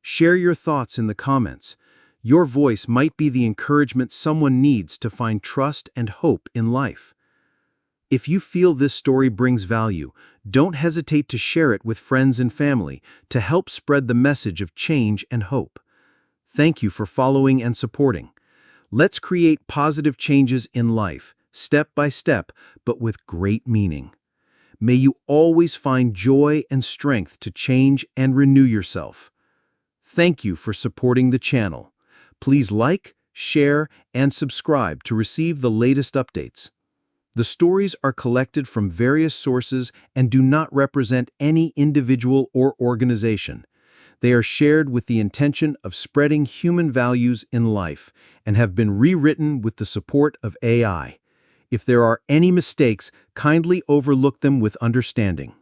Share your thoughts in the comments. Your voice might be the encouragement someone needs to find trust and hope in life. If you feel this story brings value, don't hesitate to share it with friends and family to help spread the message of change and hope. Thank you for following and supporting. Let's create positive changes in life, step by step, but with great meaning. May you always find joy and strength to change and renew yourself. Thank you for supporting the channel. Please like, share, and subscribe to receive the latest updates. The stories are collected from various sources and do not represent any individual or organization. They are shared with the intention of spreading human values in life and have been rewritten with the support of AI. If there are any mistakes, kindly overlook them with understanding.